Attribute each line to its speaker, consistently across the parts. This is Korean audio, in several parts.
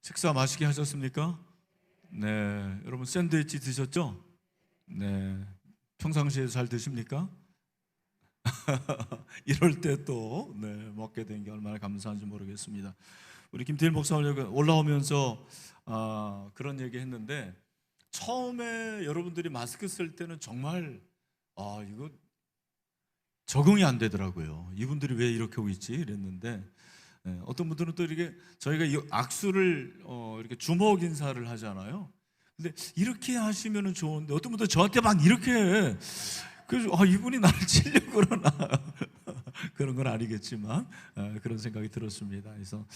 Speaker 1: 식사 맛있게 하셨습니까? 네, 여러분 샌드위치 드셨죠? 네, 평상시에 잘 드십니까? 이럴 때 또 먹게 된 게 얼마나 감사한지 모르겠습니다. 우리 김태일 목사 올라오면서 그런 얘기 했는데, 처음에 여러분들이 마스크 쓸 때는 정말 이거 적응이 안 되더라고요. 이분들이 왜 이렇게 하고 있지? 이랬는데, 어떤 분들은 또 이렇게 저희가 이 악수를 이렇게 주먹 인사를 하잖아요. 근데 이렇게 하시면은 좋은데, 어떤 분들 저한테 막 이렇게 해. 그래서 이분이 나를 치려고 그러나 그런 건 아니겠지만 그런 생각이 들었습니다. 그래서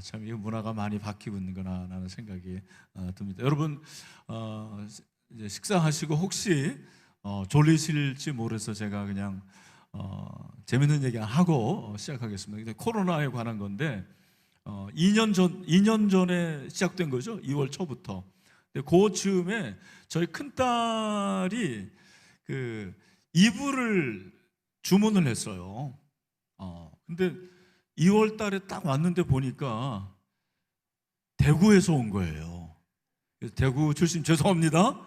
Speaker 1: 참 이 문화가 많이 바뀌고 있는구나 라는 생각이 듭니다. 여러분 이제 식사하시고 혹시 졸리실지 모르서 제가 그냥 재밌는 얘기 하고 시작하겠습니다. 근데 코로나에 관한 건데 2년 전에 시작된 거죠. 2월 초부터. 근데 그 즈음에 저희 큰 딸이 그 이불을 주문을 했어요. 근데 2월 달에 딱 왔는데 보니까 대구에서 온 거예요. 그래서 대구 출신 죄송합니다.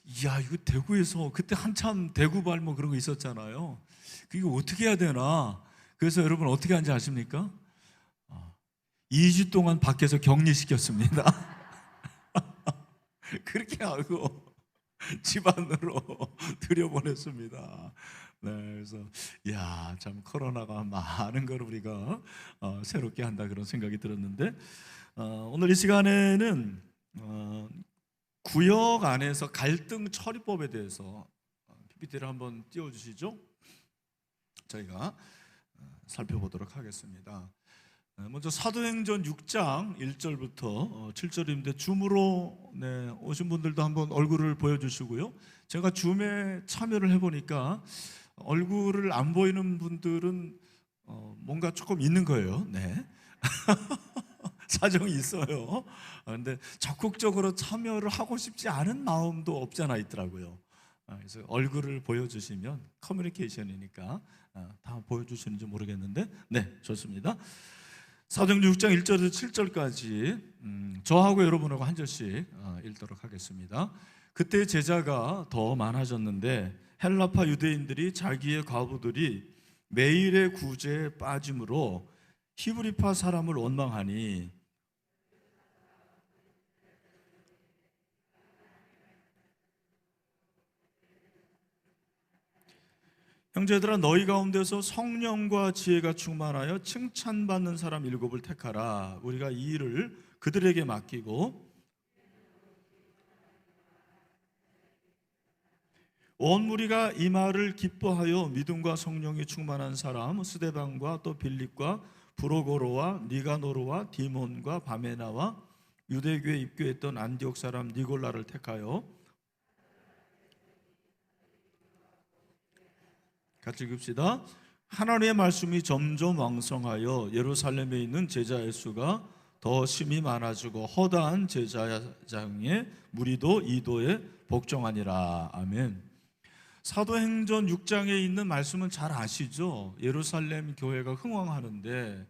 Speaker 1: 이야, 이거 대구에서 그때 한참 대구발 뭐 그런 거 있었잖아요. 그게 어떻게 해야 되나? 그래서 여러분 어떻게 하는지 아십니까? 2주 동안 밖에서 격리시켰습니다. 그렇게 하고 집안으로 들여보냈습니다. 네, 그래서 야, 참 코로나가 많은 걸 우리가 새롭게 한다 그런 생각이 들었는데, 오늘 이 시간에는 구역 안에서 갈등 처리법에 대해서 PPT를 한번 띄워주시죠. 저희가 살펴보도록 하겠습니다. 먼저 사도행전 6장 1절부터 7절인데 줌으로 오신 분들도 한번 얼굴을 보여주시고요. 제가 줌에 참여를 해보니까 얼굴을 안 보이는 분들은 뭔가 조금 있는 거예요. 네. 사정이 있어요. 그런데 적극적으로 참여를 하고 싶지 않은 마음도 없지 않아 있더라고요. 그래서 얼굴을 보여주시면 커뮤니케이션이니까 다 보여주시는지 모르겠는데, 네, 좋습니다. 사도행전 6장 1절에서 7절까지 저하고 여러분하고 한 절씩 읽도록 하겠습니다. 그때 제자가 더 많아졌는데 헬라파 유대인들이 자기의 과부들이 매일의 구제에 빠짐으로 히브리파 사람을 원망하니 형제들아, 너희 가운데서 성령과 지혜가 충만하여 칭찬받는 사람 7을 택하라. 우리가 이 일을 그들에게 맡기고 온 무리가 이 말을 기뻐하여 믿음과 성령이 충만한 사람 스데반과 또 빌립과 브로고로와 니가노르와 디몬과 바메나와 유대교에 입교했던 안디옥 사람 니골라를 택하여, 같이 읽읍시다. 하나님의 말씀이 점점 왕성하여 예루살렘에 있는 제자의 수가 더 심히 많아지고 허다한 제자장의 무리도 이도에 복종하니라. 아멘. 사도행전 6장에 있는 말씀은 잘 아시죠? 예루살렘 교회가 흥왕하는데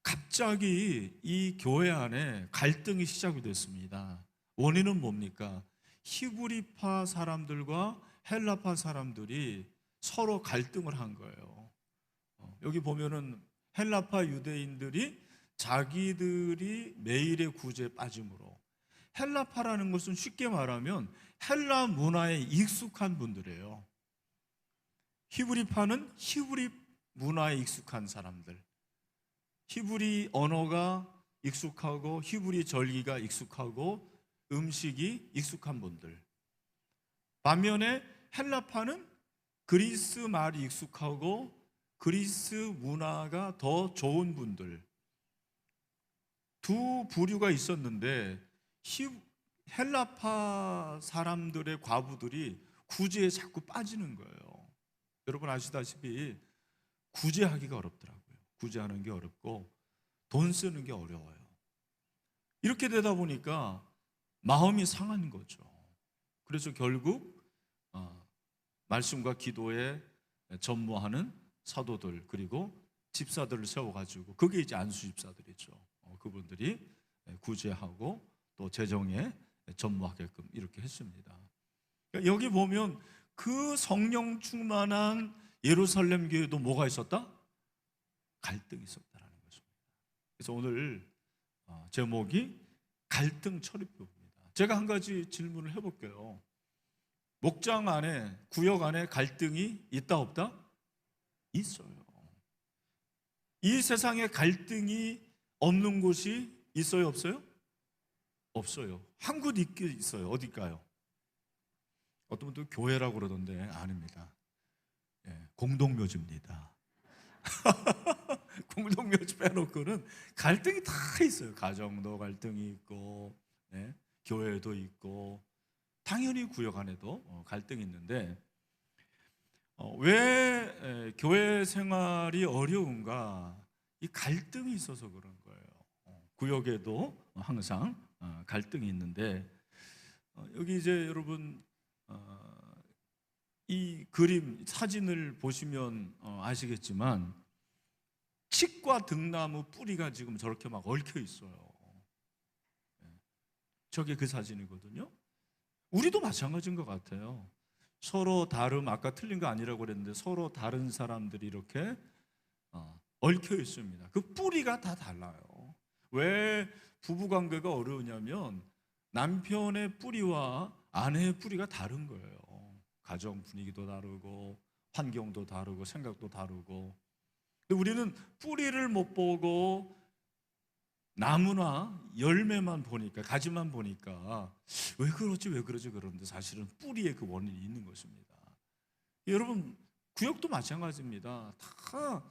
Speaker 1: 갑자기 이 교회 안에 갈등이 시작이 됐습니다. 원인은 뭡니까? 히브리파 사람들과 헬라파 사람들이 서로 갈등을 한 거예요. 여기 보면은 헬라파 유대인들이 자기들이 매일의 구제에 빠짐으로, 헬라파라는 것은 쉽게 말하면 헬라 문화에 익숙한 분들이에요. 히브리파는 히브리 문화에 익숙한 사람들, 히브리 언어가 익숙하고 히브리 절기가 익숙하고 음식이 익숙한 분들. 반면에 헬라파는 그리스 말이 익숙하고 그리스 문화가 더 좋은 분들, 두 부류가 있었는데 헬라파 사람들의 과부들이 구제에 자꾸 빠지는 거예요. 여러분 아시다시피 구제하기가 어렵더라고요. 구제하는 게 어렵고 돈 쓰는 게 어려워요. 이렇게 되다 보니까 마음이 상한 거죠. 그래서 결국 말씀과 기도에 전무하는 사도들, 그리고 집사들을 세워가지고, 그게 이제 안수 집사들이죠. 그분들이 구제하고 또 재정에 전무하게끔 이렇게 했습니다. 그러니까 여기 보면 그 성령 충만한 예루살렘 교회도 뭐가 있었다? 갈등이 있었다는 것입니다. 그래서 오늘 제목이 갈등 처리법입니다. 제가 한 가지 질문을 해볼게요. 목장 안에, 구역 안에 갈등이 있다 없다? 있어요. 이 세상에 갈등이 없는 곳이 있어요 없어요? 없어요. 한 곳 있긴 있어요. 어딜까요? 어떤 분들 교회라고 그러던데 아닙니다. 공동묘지입니다. 공동묘지 빼놓고는 갈등이 다 있어요. 가정도 갈등이 있고, 교회도 있고, 당연히 구역 안에도 갈등이 있는데, 왜 교회 생활이 어려운가? 이 갈등이 있어서 그런 거예요. 구역에도 항상 갈등이 있는데, 여기 이제 여러분 이 그림 사진을 보시면 아시겠지만 칡과 등나무 뿌리가 지금 저렇게 막 얽혀 있어요. 저게 그 사진이거든요. 우리도 마찬가지인 것 같아요. 서로 다름, 아까 틀린 거 아니라고 그랬는데 서로 다른 사람들이 이렇게 얽혀 있습니다. 그 뿌리가 다 달라요. 왜 부부관계가 어려우냐면 남편의 뿌리와 아내의 뿌리가 다른 거예요. 가정 분위기도 다르고 환경도 다르고 생각도 다르고. 근데 우리는 뿌리를 못 보고 나무나 열매만 보니까, 가지만 보니까 왜 그러지 그러는데 사실은 뿌리에 그 원인이 있는 것입니다. 여러분 구역도 마찬가지입니다. 다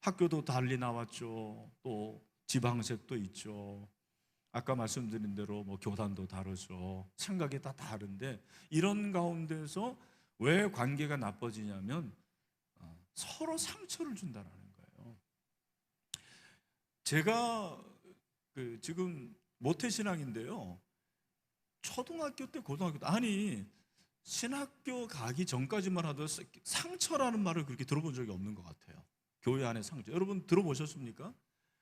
Speaker 1: 학교도 달리 나왔죠. 또 지방색도 있죠. 아까 말씀드린 대로 뭐 교단도 다르죠. 생각이 다 다른데 이런 가운데서 왜 관계가 나빠지냐면 서로 상처를 준다는 거예요. 제가 지금 모태신앙인데요, 초등학교 때 고등학교 때 아니 신학교 가기 전까지만 하도 상처라는 말을 그렇게 들어본 적이 없는 것 같아요. 교회 안에 상처, 여러분 들어보셨습니까?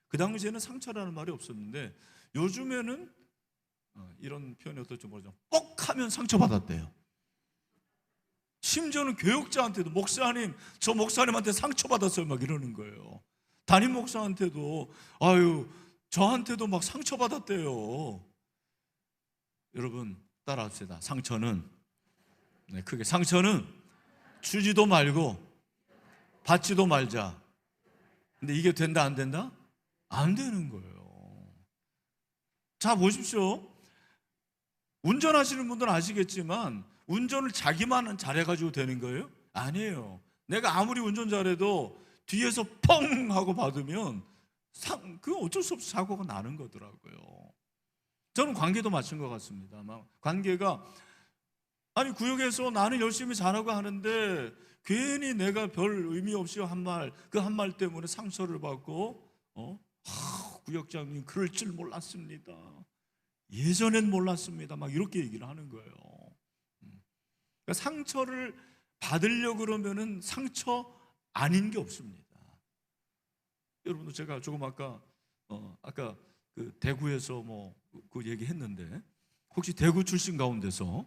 Speaker 1: 그 당시에는 상처라는 말이 없었는데 요즘에는 이런 표현이 어떨지 모르지만 뻑 하면 상처받았대요. 심지어는 교육자한테도 목사님, 저 목사님한테 상처받았어요 막 이러는 거예요. 담임 목사한테도 아유 저한테도 막 상처받았대요. 여러분 따라합시다. 상처는 크게 상처는 주지도 말고 받지도 말자. 근데 이게 된다 안 된다? 안 되는 거예요. 자 보십시오. 운전하시는 분들은 아시겠지만 운전을 자기만 잘해가지고 되는 거예요? 아니에요. 내가 아무리 운전 잘해도 뒤에서 펑 하고 받으면 그건 어쩔 수 없이 사고가 나는 거더라고요. 저는 관계도 마찬 것 같습니다. 관계가 아니 구역에서 나는 열심히 잘하고 하는데 괜히 내가 별 의미 없이 한 말, 그 한 말 때문에 상처를 받고 구역장님 그럴 줄 몰랐습니다. 예전엔 몰랐습니다. 막 이렇게 얘기를 하는 거예요. 그러니까 상처를 받으려고 그러면은 상처 아닌 게 없습니다. 여러분도 제가 조금 아까 그 대구에서 그 얘기했는데 혹시 대구 출신 가운데서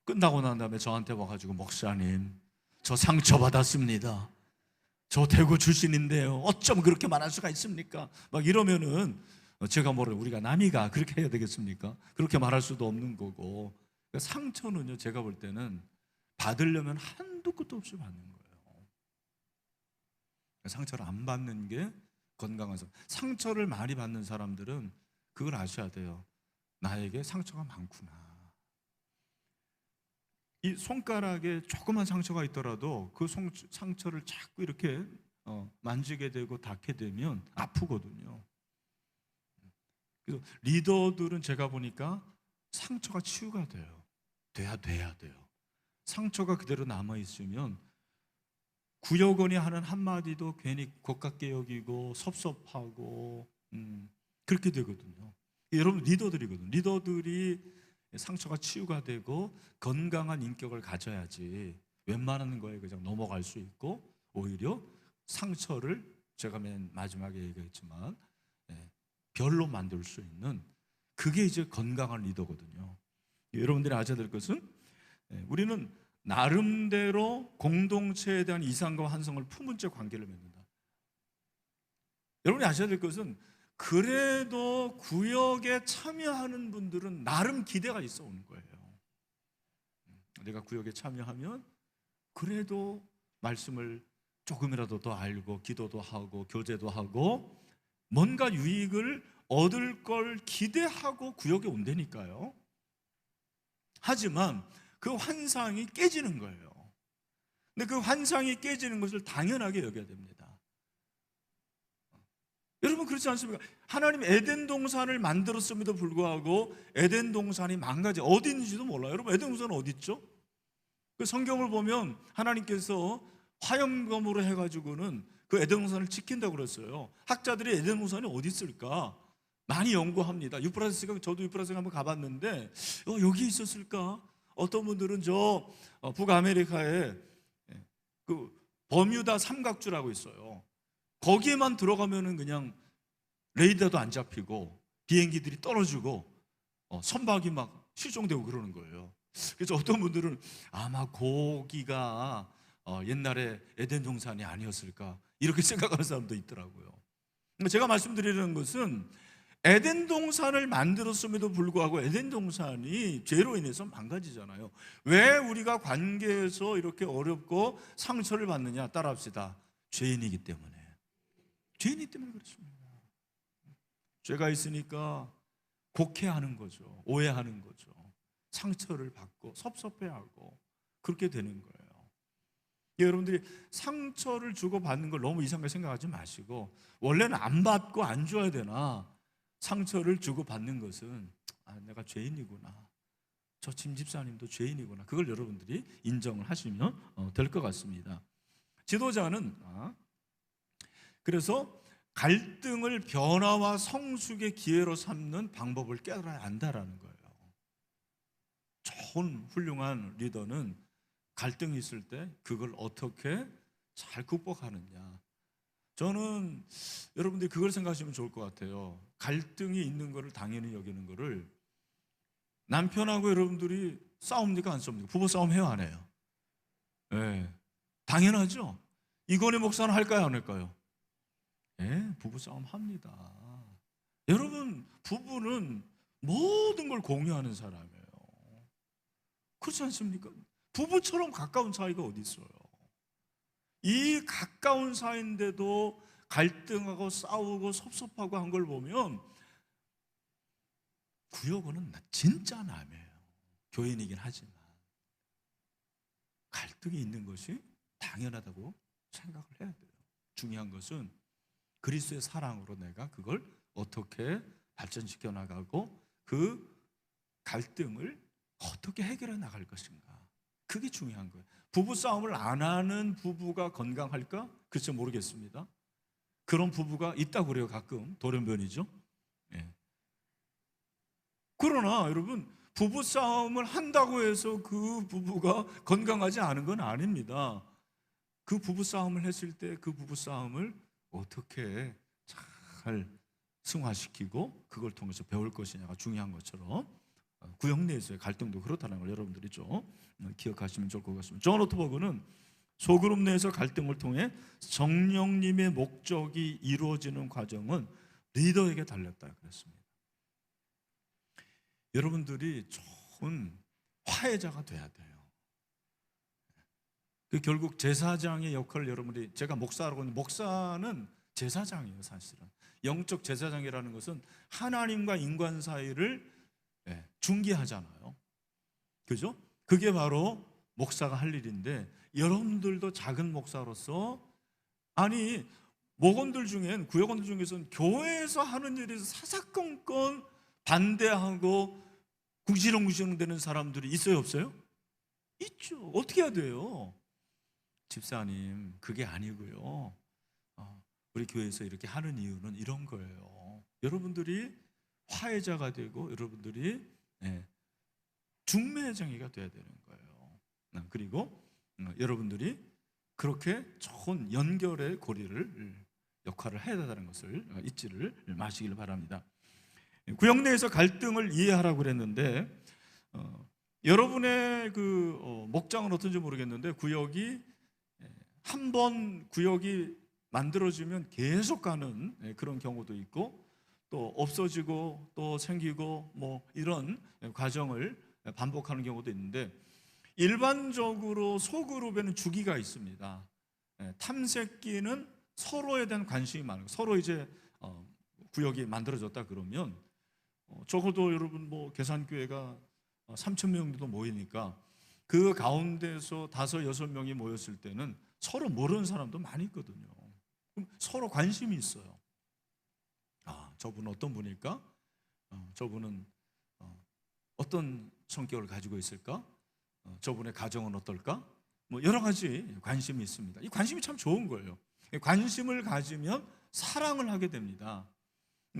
Speaker 1: 끝나고 난 다음에 저한테 와가지고 목사님 저 상처 받았습니다. 저 대구 출신인데요. 어쩜 그렇게 말할 수가 있습니까? 막 이러면은 제가 우리가 남이가 그렇게 해야 되겠습니까? 그렇게 말할 수도 없는 거고. 그러니까 상처는요 제가 볼 때는 받으려면 한도 끝도 없이 받는 거예요. 상처를 안 받는 게 건강한 사람. 상처를 많이 받는 사람들은 그걸 아셔야 돼요. 나에게 상처가 많구나. 이 손가락에 조그만 상처가 있더라도 그 상처를 자꾸 이렇게 만지게 되고 닿게 되면 아프거든요. 그래서 리더들은 제가 보니까 상처가 치유가 돼야 돼요. 상처가 그대로 남아있으면 구역원이 하는 한마디도 괜히 고깝게 여기고 섭섭하고 그렇게 되거든요. 여러분 리더들이거든요. 리더들이 상처가 치유가 되고 건강한 인격을 가져야지 웬만한 거에 그냥 넘어갈 수 있고 오히려 상처를 제가 맨 마지막에 얘기했지만 별로 만들 수 있는, 그게 이제 건강한 리더거든요. 여러분들이 아셔야 될 것은 우리는 나름대로 공동체에 대한 이상과 환상을 품은 채 관계를 맺는다. 여러분이 아셔야 될 것은 그래도 구역에 참여하는 분들은 나름 기대가 있어 오는 거예요. 내가 구역에 참여하면 그래도 말씀을 조금이라도 더 알고 기도도 하고 교제도 하고 뭔가 유익을 얻을 걸 기대하고 구역에 온다니까요. 하지만 그 환상이 깨지는 거예요. 근데 그 환상이 깨지는 것을 당연하게 여겨야 됩니다. 여러분 그렇지 않습니까? 하나님 에덴 동산을 만들었음에도 불구하고 에덴 동산이 망가져 어디 있는지도 몰라요. 여러분 에덴 동산은 어디 있죠? 그 성경을 보면 하나님께서 화염검으로 해가지고는 그 에덴 동산을 지킨다고 그랬어요. 학자들이 에덴 동산이 어디 있을까 많이 연구합니다. 유프라테스가, 저도 유프라테스 한번 가봤는데 여기 있었을까? 어떤 분들은 저 북아메리카에 그 버뮤다 삼각주라고 있어요. 거기에만 들어가면은 그냥 레이더도 안 잡히고 비행기들이 떨어지고 선박이 막 실종되고 그러는 거예요. 그래서 어떤 분들은 아마 거기가 옛날에 에덴 동산이 아니었을까 이렇게 생각하는 사람도 있더라고요. 제가 말씀드리는 것은 에덴 동산을 만들었음에도 불구하고 에덴 동산이 죄로 인해서 망가지잖아요. 왜 우리가 관계에서 이렇게 어렵고 상처를 받느냐? 따라합시다. 죄인이기 때문에. 죄인이기 때문에 그렇습니다. 죄가 있으니까 곡해하는 거죠. 오해하는 거죠. 상처를 받고 섭섭해하고 그렇게 되는 거예요. 여러분들이 상처를 주고받는 걸 너무 이상하게 생각하지 마시고, 원래는 안 받고 안 줘야 되나, 상처를 주고받는 것은 내가 죄인이구나, 저 진 집사님도 죄인이구나, 그걸 여러분들이 인정을 하시면 될 것 같습니다. 지도자는 그래서 갈등을 변화와 성숙의 기회로 삼는 방법을 깨달아야 한다라는 거예요. 좋은 훌륭한 리더는 갈등이 있을 때 그걸 어떻게 잘 극복하느냐. 저는 여러분들이 그걸 생각하시면 좋을 것 같아요. 갈등이 있는 거를 당연히 여기는 거를, 남편하고 여러분들이 싸웁니까 안 싸웁니까? 부부 싸움 해요 안 해요? 네, 당연하죠. 이건희 목사는 할까요 안 할까요? 네, 부부 싸움 합니다. 여러분 부부는 모든 걸 공유하는 사람이에요. 그렇지 않습니까? 부부처럼 가까운 사이가 어디 있어요? 이 가까운 사이인데도 갈등하고 싸우고 섭섭하고 한 걸 보면 구역은 진짜 남이에요. 교인이긴 하지만 갈등이 있는 것이 당연하다고 생각을 해야 돼요. 중요한 것은 그리스도의 사랑으로 내가 그걸 어떻게 발전시켜 나가고 그 갈등을 어떻게 해결해 나갈 것인가, 그게 중요한 거예요. 부부싸움을 안 하는 부부가 건강할까? 글쎄 모르겠습니다. 그런 부부가 있다고 그래요. 가끔 돌연변이죠. 예. 그러나 여러분 부부싸움을 한다고 해서 그 부부가 건강하지 않은 건 아닙니다. 그 부부싸움을 했을 때 그 부부싸움을 어떻게 잘 승화시키고 그걸 통해서 배울 것이냐가 중요한 것처럼 구역 내에서의 갈등도 그렇다는 걸 여러분들이 좀 기억하시면 좋을 것 같습니다. 존 오토버그는 소그룹 내에서 갈등을 통해 성령님의 목적이 이루어지는 과정은 리더에게 달렸다 그랬습니다. 여러분들이 좋은 화해자가 돼야 돼요. 그 결국 제사장의 역할을 여러분들이, 제가 목사라고 하는데 목사는 제사장이에요. 사실은 영적 제사장이라는 것은 하나님과 인간 사이를 중개하잖아요. 그죠? 그게 바로 목사가 할 일인데, 여러분들도 작은 목사로서, 아니 목원들 중엔, 구역원들 중에서는 교회에서 하는 일에서 사사건건 반대하고 궁시렁궁시렁 되는 사람들이 있어요 없어요? 있죠. 어떻게 해야 돼요? 집사님 그게 아니고요, 우리 교회에서 이렇게 하는 이유는 이런 거예요. 여러분들이 화해자가 되고 여러분들이 중매장이가 돼야 되는 거예요. 그리고 여러분들이 그렇게 좋은 연결의 고리를 역할을 해야 된다는 것을 잊지를 마시길 바랍니다. 구역 내에서 갈등을 이해하라고 그랬는데 여러분의 목장은 어떤지 모르겠는데 구역이 한 번 구역이 만들어지면 계속 가는 그런 경우도 있고 또 없어지고 또 생기고 뭐 이런 과정을 반복하는 경우도 있는데 일반적으로 소그룹에는 주기가 있습니다. 탐색기는 서로에 대한 관심이 많아요. 서로 이제 구역이 만들어졌다 그러면 적어도 여러분 뭐 계산교회가 3천 명 정도 모이니까 그 가운데서 5, 6명이 모였을 때는 서로 모르는 사람도 많이 있거든요. 그럼 서로 관심이 있어요. 저분은 어떤 분일까? 저분은 어떤 성격을 가지고 있을까? 저분의 가정은 어떨까? 뭐 여러 가지 관심이 있습니다. 이 관심이 참 좋은 거예요. 관심을 가지면 사랑을 하게 됩니다.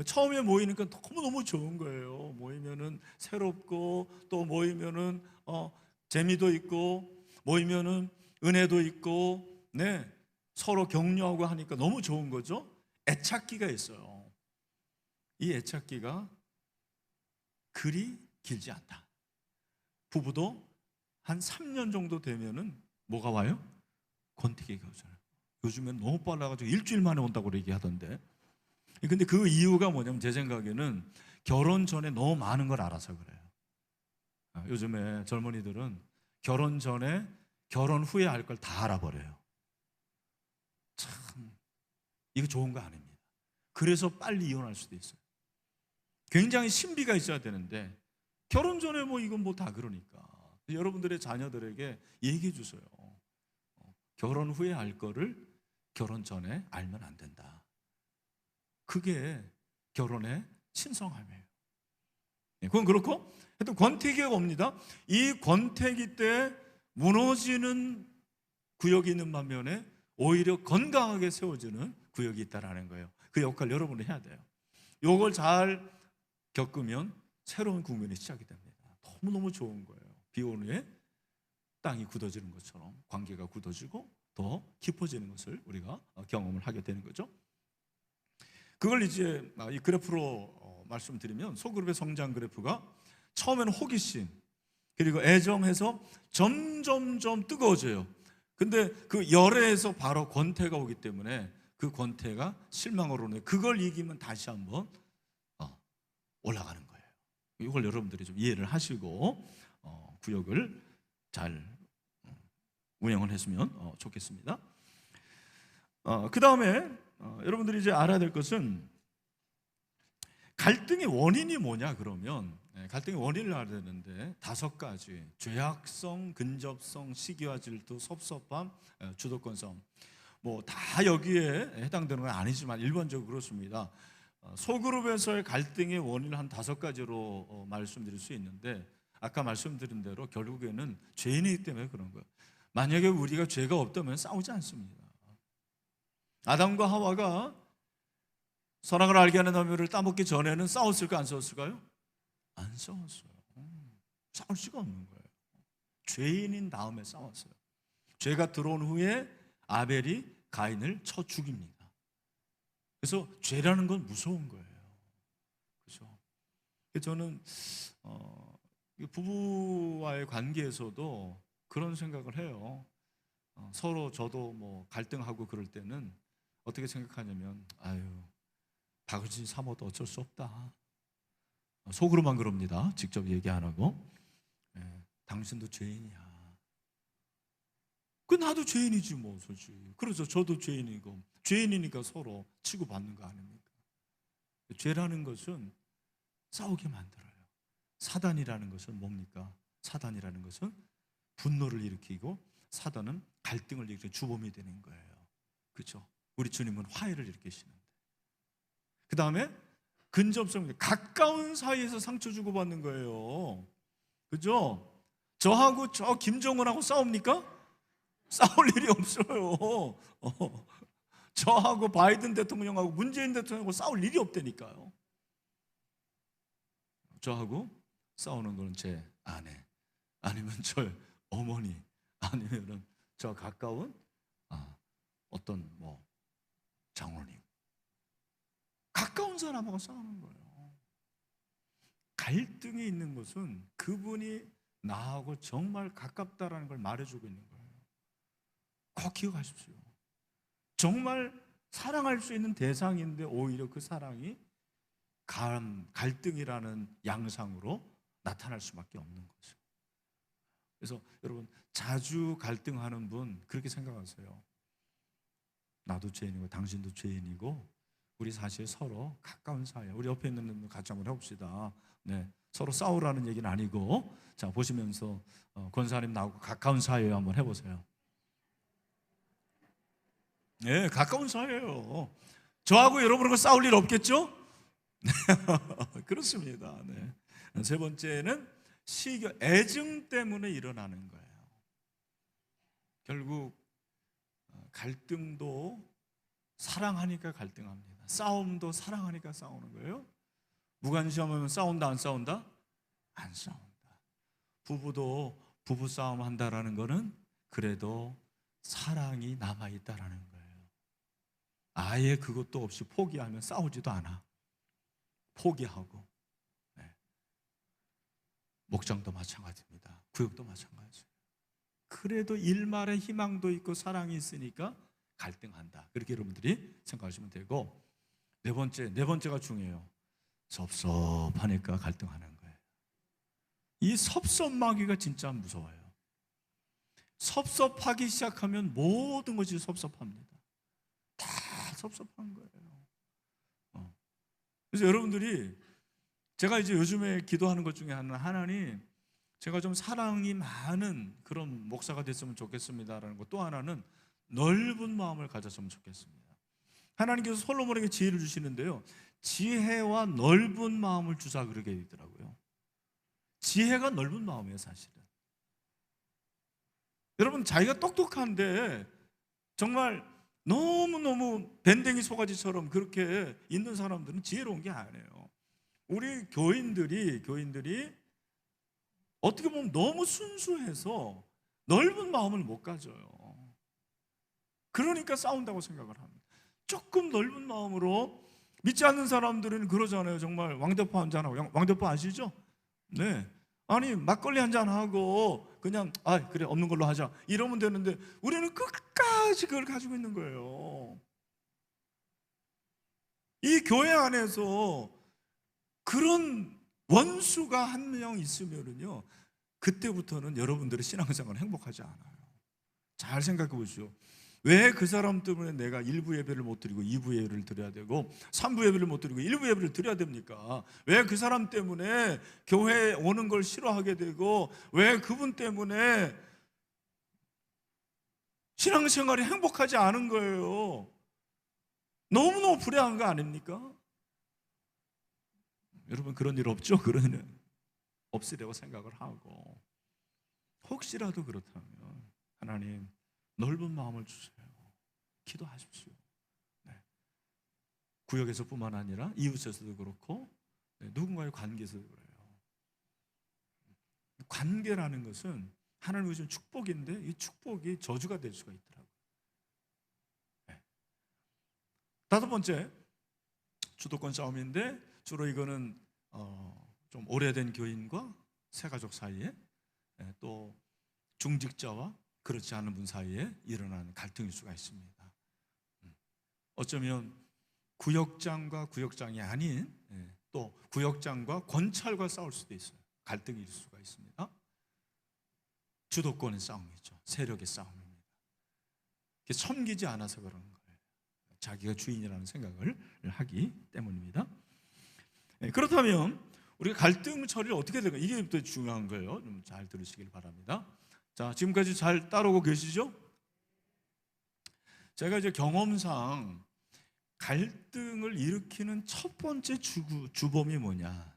Speaker 1: 처음에 모이니까 너무너무 좋은 거예요. 모이면은 새롭고 또 모이면은 재미도 있고 모이면은 은혜도 있고 네 서로 격려하고 하니까 너무 좋은 거죠. 애착기가 있어요. 이 애착기가 그리 길지 않다. 부부도 한 3년 정도 되면은 뭐가 와요? 권태기가 오잖아요. 요즘엔 너무 빨라가지고 일주일 만에 온다고 얘기하던데. 근데 그 이유가 뭐냐면 제 생각에는 결혼 전에 너무 많은 걸 알아서 그래요. 요즘에 젊은이들은 결혼 전에 결혼 후에 할 걸 다 알아버려요. 참 이거 좋은 거 아닙니다. 그래서 빨리 이혼할 수도 있어요. 굉장히 신비가 있어야 되는데 결혼 전에 뭐 이건 뭐 다 그러니까 여러분들의 자녀들에게 얘기해 주세요. 결혼 후에 알 거를 결혼 전에 알면 안 된다. 그게 결혼의 신성함이에요. 그건 그렇고 하여튼 권태기가 옵니다. 이 권태기 때 무너지는 구역이 있는 반면에 오히려 건강하게 세워지는 구역이 있다는 거예요. 그 역할 여러분이 해야 돼요. 이걸 잘 겪으면 새로운 국면이 시작이 됩니다. 너무너무 좋은 거예요. 비 온 후에 땅이 굳어지는 것처럼 관계가 굳어지고 더 깊어지는 것을 우리가 경험을 하게 되는 거죠. 그걸 이제 이 그래프로 말씀드리면 소그룹의 성장 그래프가 처음에는 호기심 그리고 애정해서 점점점 뜨거워져요. 근데 그 열애에서 바로 권태가 오기 때문에 그 권태가 실망으로 오네. 그걸 이기면 다시 한번 올라가는 거예요. 이걸 여러분들이 좀 이해를 하시고 구역을 잘 운영을 했으면 좋겠습니다. 그 다음에 여러분들이 이제 알아야 될 것은 갈등의 원인이 뭐냐 그러면 갈등의 원인을 알아야 되는데 5가지 죄악성, 근접성, 시기와 질투, 섭섭함, 주도권 싸움 뭐 다 여기에 해당되는 건 아니지만 일반적으로 그렇습니다. 소그룹에서의 갈등의 원인을 한 5가지로 말씀드릴 수 있는데 아까 말씀드린 대로 결국에는 죄인이기 때문에 그런 거예요. 만약에 우리가 죄가 없다면 싸우지 않습니다. 아담과 하와가 선악을 알게 하는 나무를 따먹기 전에는 싸웠을까 안 싸웠을까요? 안 싸웠어요. 싸울 수가 없는 거예요. 죄인인 다음에 싸웠어요. 죄가 들어온 후에 아벨이 가인을 쳐 죽입니다. 그래서 죄라는 건 무서운 거예요. 그렇죠? 저는 부부와의 관계에서도 그런 생각을 해요. 서로 저도 뭐 갈등하고 그럴 때는 어떻게 생각하냐면 박을진 사모도 어쩔 수 없다. 속으로만 그럽니다. 직접 얘기 안 하고. 당신도 죄인이야. 그 나도 죄인이지 뭐 솔직히. 그래서 저도 죄인이고 죄인이니까 서로 치고받는 거 아닙니까? 죄라는 것은 싸우게 만들어요. 사단이라는 것은 뭡니까? 사단이라는 것은 분노를 일으키고 사단은 갈등을 일으키는 주범이 되는 거예요. 그렇죠? 우리 주님은 화해를 일으키시는데. 그 다음에 근접성, 가까운 사이에서 상처 주고받는 거예요. 그죠? 저하고 저 김정은하고 싸웁니까? 싸울 일이 없어요. 저하고 바이든 대통령하고 문재인 대통령하고 싸울 일이 없다니까요. 저하고 싸우는 건 제 아내, 아니면 저 어머니, 아니면 저 가까운 어떤 장로님, 가까운 사람하고 싸우는 거예요. 갈등이 있는 것은 그분이 나하고 정말 가깝다라는 걸 말해주고 있는 거예요. 꼭 기억하십시오. 정말 사랑할 수 있는 대상인데 오히려 그 사랑이 갈등이라는 양상으로 나타날 수밖에 없는 거죠. 그래서 여러분, 자주 갈등하는 분 그렇게 생각하세요. 나도 죄인이고 당신도 죄인이고 우리 사실 서로 가까운 사이야. 우리 옆에 있는 분 같이 한번 해봅시다. 네, 서로 싸우라는 얘기는 아니고, 자, 보시면서 권사님 나하고 가까운 사이예요 한번 해보세요. 네, 가까운 사이예요. 저하고 여러분하고 싸울 일 없겠죠? 그렇습니다. 네. 세 번째는 애증 때문에 일어나는 거예요. 결국 갈등도 사랑하니까 갈등합니다. 싸움도 사랑하니까 싸우는 거예요. 무관심하면 싸운다 안 싸운다? 안 싸운다. 부부도 부부싸움 한다라는 거는 그래도 사랑이 남아있다라는 거예요. 아예 그것도 없이 포기하면 싸우지도 않아. 포기하고. 네. 목장도 마찬가지입니다. 구역도 마찬가지예요. 그래도 일말의 희망도 있고 사랑이 있으니까 갈등한다. 그렇게 여러분들이 생각하시면 되고, 네 번째가 중요해요. 섭섭하니까 갈등하는 거예요. 이 섭섭하기가 진짜 무서워요. 섭섭하기 시작하면 모든 것이 섭섭합니다. 다 섭섭한 거예요. 그래서 여러분들이, 제가 이제 요즘에 기도하는 것 중에 하나님, 제가 좀 사랑이 많은 그런 목사가 됐으면 좋겠습니다라는 것, 또 하나는 넓은 마음을 가졌으면 좋겠습니다. 하나님께서 솔로몬에게 지혜를 주시는데요, 지혜와 넓은 마음을 주사 그러게 되더라고요. 지혜가 넓은 마음이에요, 사실은. 여러분, 자기가 똑똑한데 정말 너무너무 밴댕이 소가지처럼 그렇게 있는 사람들은 지혜로운 게 아니에요. 우리 교인들이 어떻게 보면 너무 순수해서 넓은 마음을 못 가져요. 그러니까 싸운다고 생각을 합니다. 조금 넓은 마음으로, 믿지 않는 사람들은 그러잖아요. 정말 왕대포 한잔하고, 왕대포 아시죠? 네. 아니, 막걸리 한잔하고 그냥 그래, 없는 걸로 하자 이러면 되는데 우리는 끝까지 그걸 가지고 있는 거예요. 이 교회 안에서 그런 원수가 한 명 있으면은요, 그때부터는 여러분들의 신앙생활은 행복하지 않아요. 잘 생각해 보시오. 왜 그 사람 때문에 내가 1부 예배를 못 드리고 2부 예배를 드려야 되고 3부 예배를 못 드리고 1부 예배를 드려야 됩니까? 왜 그 사람 때문에 교회에 오는 걸 싫어하게 되고, 왜 그분 때문에 신앙생활이 행복하지 않은 거예요? 너무너무 불행한 거 아닙니까? 여러분, 그런 일 없죠? 그런 일 없으려고 생각을 하고, 혹시라도 그렇다면 하나님 넓은 마음을 주세요. 기도하십시오. 네. 구역에서뿐만 아니라 이웃에서도 그렇고, 누군가의 관계에서도 그래요. 관계라는 것은 하나님의 주신 축복인데 이 축복이 저주가 될 수가 있더라고요. 네. 다섯 번째, 주도권 싸움인데 주로 이거는 좀 오래된 교인과 새가족 사이에, 또 중직자와 그렇지 않은 분 사이에 일어나는 갈등일 수가 있습니다. 어쩌면 구역장과 구역장이 아닌, 또 구역장과 권찰과 싸울 수도 있어요. 갈등일 수가 있습니다. 주도권의 싸움이죠. 세력의 싸움입니다. 섬기지 않아서 그런 거예요. 자기가 주인이라는 생각을 하기 때문입니다. 그렇다면 우리가 갈등 처리를 어떻게 될까? 이게 또 중요한 거예요. 좀 잘 들으시길 바랍니다. 자, 지금까지 잘 따라오고 계시죠? 제가 이제 경험상 갈등을 일으키는 첫 번째 주범이 뭐냐?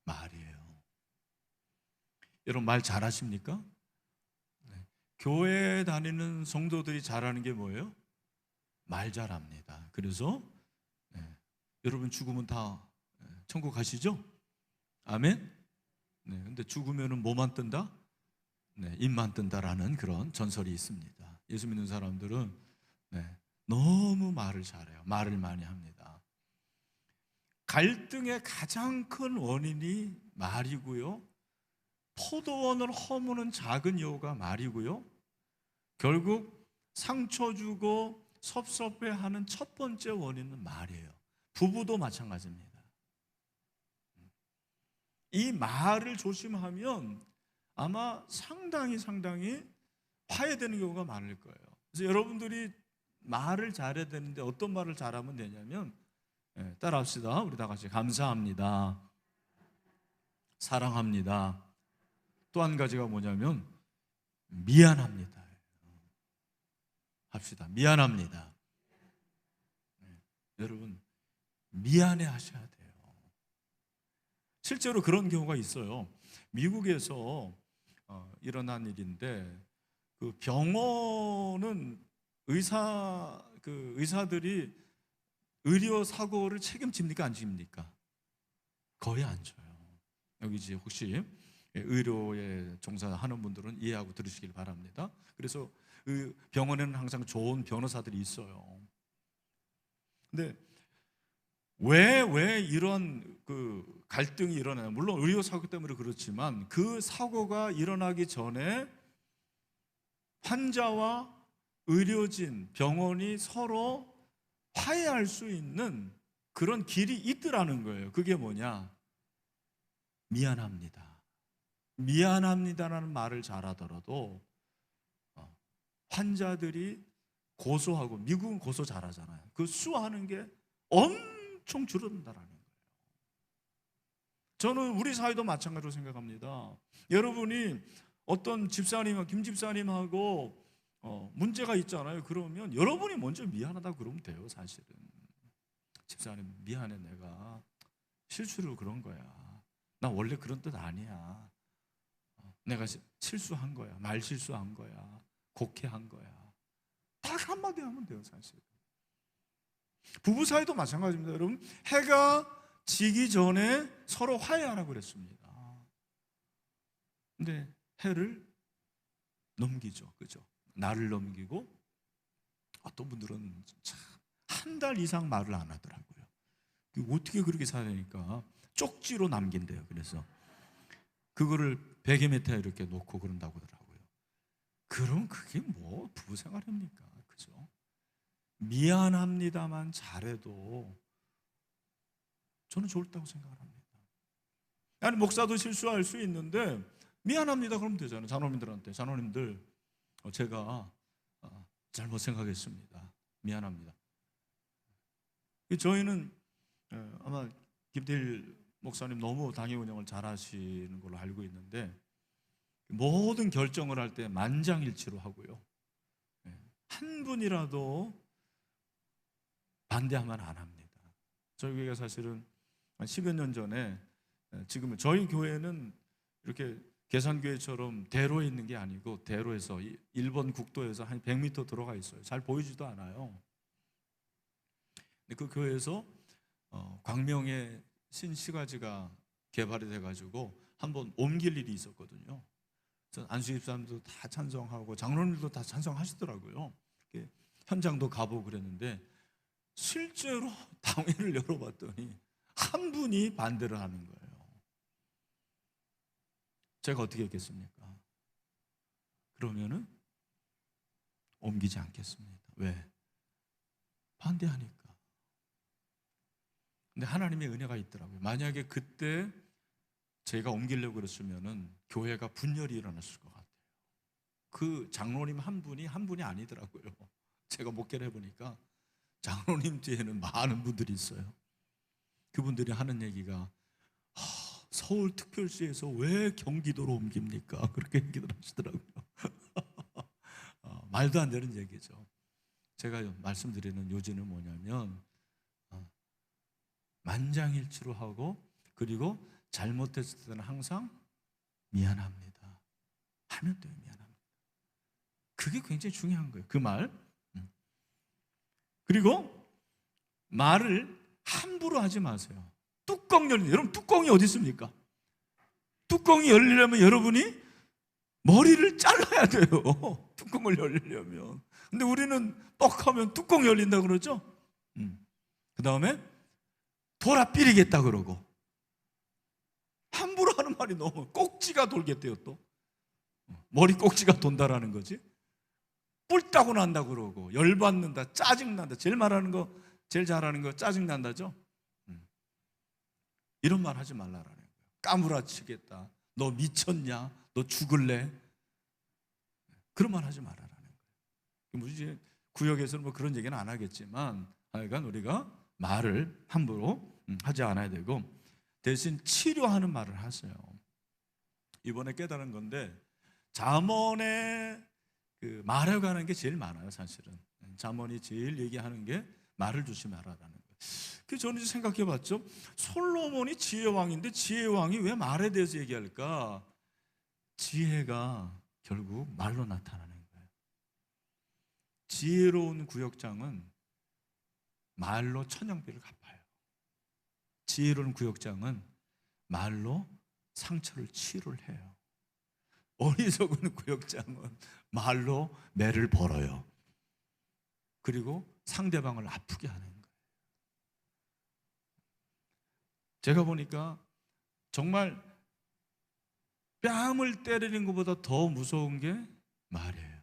Speaker 1: 말이에요. 여러분, 말 잘하십니까? 네. 교회 다니는 성도들이 잘하는 게 뭐예요? 말 잘합니다. 그래서 여러분 죽으면 다 천국 가시죠? 아멘? 네, 근데 죽으면은 뭐만 뜬다? 입만 뜬다라는 그런 전설이 있습니다. 예수 믿는 사람들은 네, 너무 말을 잘해요. 말을 많이 합니다. 갈등의 가장 큰 원인이 말이고요. 포도원을 허무는 작은 여우가 말이고요. 결국 상처 주고 섭섭해하는 첫 번째 원인은 말이에요. 부부도 마찬가지입니다. 이 말을 조심하면 아마 상당히 화해되는 경우가 많을 거예요. 그래서 여러분들이 말을 잘해야 되는데 어떤 말을 잘하면 되냐면, 따라합시다. 우리 다 같이 감사합니다, 사랑합니다, 또 한 가지가 뭐냐면 미안합니다 합시다. 미안합니다. 여러분, 미안해 하셔야 돼요. 실제로 그런 경우가 있어요. 미국에서 일어난 일인데, 그 병원은 의사들이 의료 사고를 책임집니까, 안 집니까? 거의 안 져요. 여기 이제 혹시 의료에 종사하는 분들은 이해하고 들으시길 바랍니다. 그래서 병원에는 항상 좋은 변호사들이 있어요. 근데 왜 이런 그 갈등이 일어나요? 물론 의료 사고 때문에 그렇지만 그 사고가 일어나기 전에 환자와 의료진, 병원이 서로 화해할 수 있는 그런 길이 있더라는 거예요. 그게 뭐냐? 미안합니다. 미안합니다라는 말을 잘하더라도 환자들이 고소하고, 미국은 고소 잘하잖아요. 그 수하는 게 엄청 줄어든다라는 거예요. 저는 우리 사회도 마찬가지로 생각합니다. 여러분이 어떤 집사님, 김 집사님하고 문제가 있잖아요. 그러면 여러분이 먼저 미안하다 그러면 돼요. 사실은 집사님, 미안해, 내가 실수로 그런 거야. 나 원래 그런 뜻 아니야. 내가 실수한 거야. 말 실수한 거야. 곡해한 거야. 딱 한마디 하면 돼요. 사실 부부 사이도 마찬가지입니다. 여러분, 해가 지기 전에 서로 화해하라고 그랬습니다. 근데 해를 넘기죠. 그죠? 날을 넘기고, 어떤 분들은 참 한 달 이상 말을 안 하더라고요. 어떻게 그렇게 사니까 쪽지로 남긴대요. 그래서 그거를 베개밑에 이렇게 놓고 그런다고 하더라고요. 그럼 그게 뭐 부부 생활입니까? 그죠? 미안합니다만 잘해도 저는 좋다고 생각을 합니다. 아니, 목사도 실수할 수 있는데 미안합니다 그러면 되잖아요. 장로님들한테, 장로님들 제가 잘못 생각했습니다. 미안합니다. 저희는 아마 김태일 목사님 너무 당회 운영을 잘 하시는 걸로 알고 있는데, 모든 결정을 할 때 만장일치로 하고요. 한 분이라도 반대하면 안 합니다. 저희 교회가 사실은 한 10여 년 전에, 지금 저희 교회는 이렇게 계산교회처럼 대로에 있는 게 아니고 대로에서 일본 국도에서 한 100m 들어가 있어요. 잘 보이지도 않아요. 근데 그 교회에서 광명에 신시가지가 개발이 돼가지고 한번 옮길 일이 있었거든요. 안수집 사람도 다 찬성하고 장로님도 다 찬성하시더라고요. 현장도 가보고 그랬는데, 실제로 당회를 열어봤더니 한 분이 반대를 하는 거예요. 제가 어떻게 했겠습니까? 그러면은 옮기지 않겠습니다. 왜? 반대하니까. 근데 하나님의 은혜가 있더라고요. 만약에 그때 제가 옮기려고 그랬으면은 교회가 분열이 일어났을 것 같아요. 그 장로님 한 분이 아니더라고요. 제가 목회를 해보니까 장로님 뒤에는 많은 분들이 있어요. 그분들이 하는 얘기가, 서울특별시에서 왜 경기도로 옮깁니까? 그렇게 얘기를 하시더라고요. 말도 안 되는 얘기죠. 제가 말씀드리는 요지는 뭐냐면, 만장일치로 하고, 그리고 잘못했을 때는 항상 미안합니다 하면 돼요. 미안합니다. 그게 굉장히 중요한 거예요. 그 말. 그리고 말을 함부로 하지 마세요. 뚜껑 열리는, 여러분 뚜껑이 어디 있습니까? 뚜껑이 열리려면 여러분이 머리를 잘라야 돼요. 뚜껑을 열리려면. 근데 우리는 뻑하면 뚜껑 열린다 그러죠. 그 다음에 돌아 삐리겠다 그러고, 함부로 하는 말이 너무, 꼭지가 돌겠대요. 또 머리 꼭지가 돈다라는 거지. 뿔따고 난다 그러고, 열받는다, 짜증난다. 제일 잘하는 거 짜증난다죠. 이런 말 하지 말라라는 거예요. 까무라치겠다, 너 미쳤냐, 너 죽을래, 그런 말 하지 말아라는 거예요. 이제 구역에서는 뭐 그런 얘기는 안 하겠지만, 하여간 우리가 말을 함부로 하지 않아야 되고, 대신 치료하는 말을 하세요. 이번에 깨달은 건데, 잠언에 그 말에 관한 게 제일 많아요. 사실은 잠언이 제일 얘기하는 게 말을 조심하라라는 거예요. 그래서 저는 생각해 봤죠. 솔로몬이 지혜왕인데 지혜왕이 왜 말에 대해서 얘기할까? 지혜가 결국 말로 나타나는 거예요. 지혜로운 구역장은 말로 천냥비를 갚아요. 지혜로운 구역장은 말로 상처를 치료를 해요. 어리석은 구역장은 말로 매를 벌어요. 그리고 상대방을 아프게 하는 거예요. 제가 보니까 정말 뺨을 때리는 것보다 더 무서운 게 말이에요.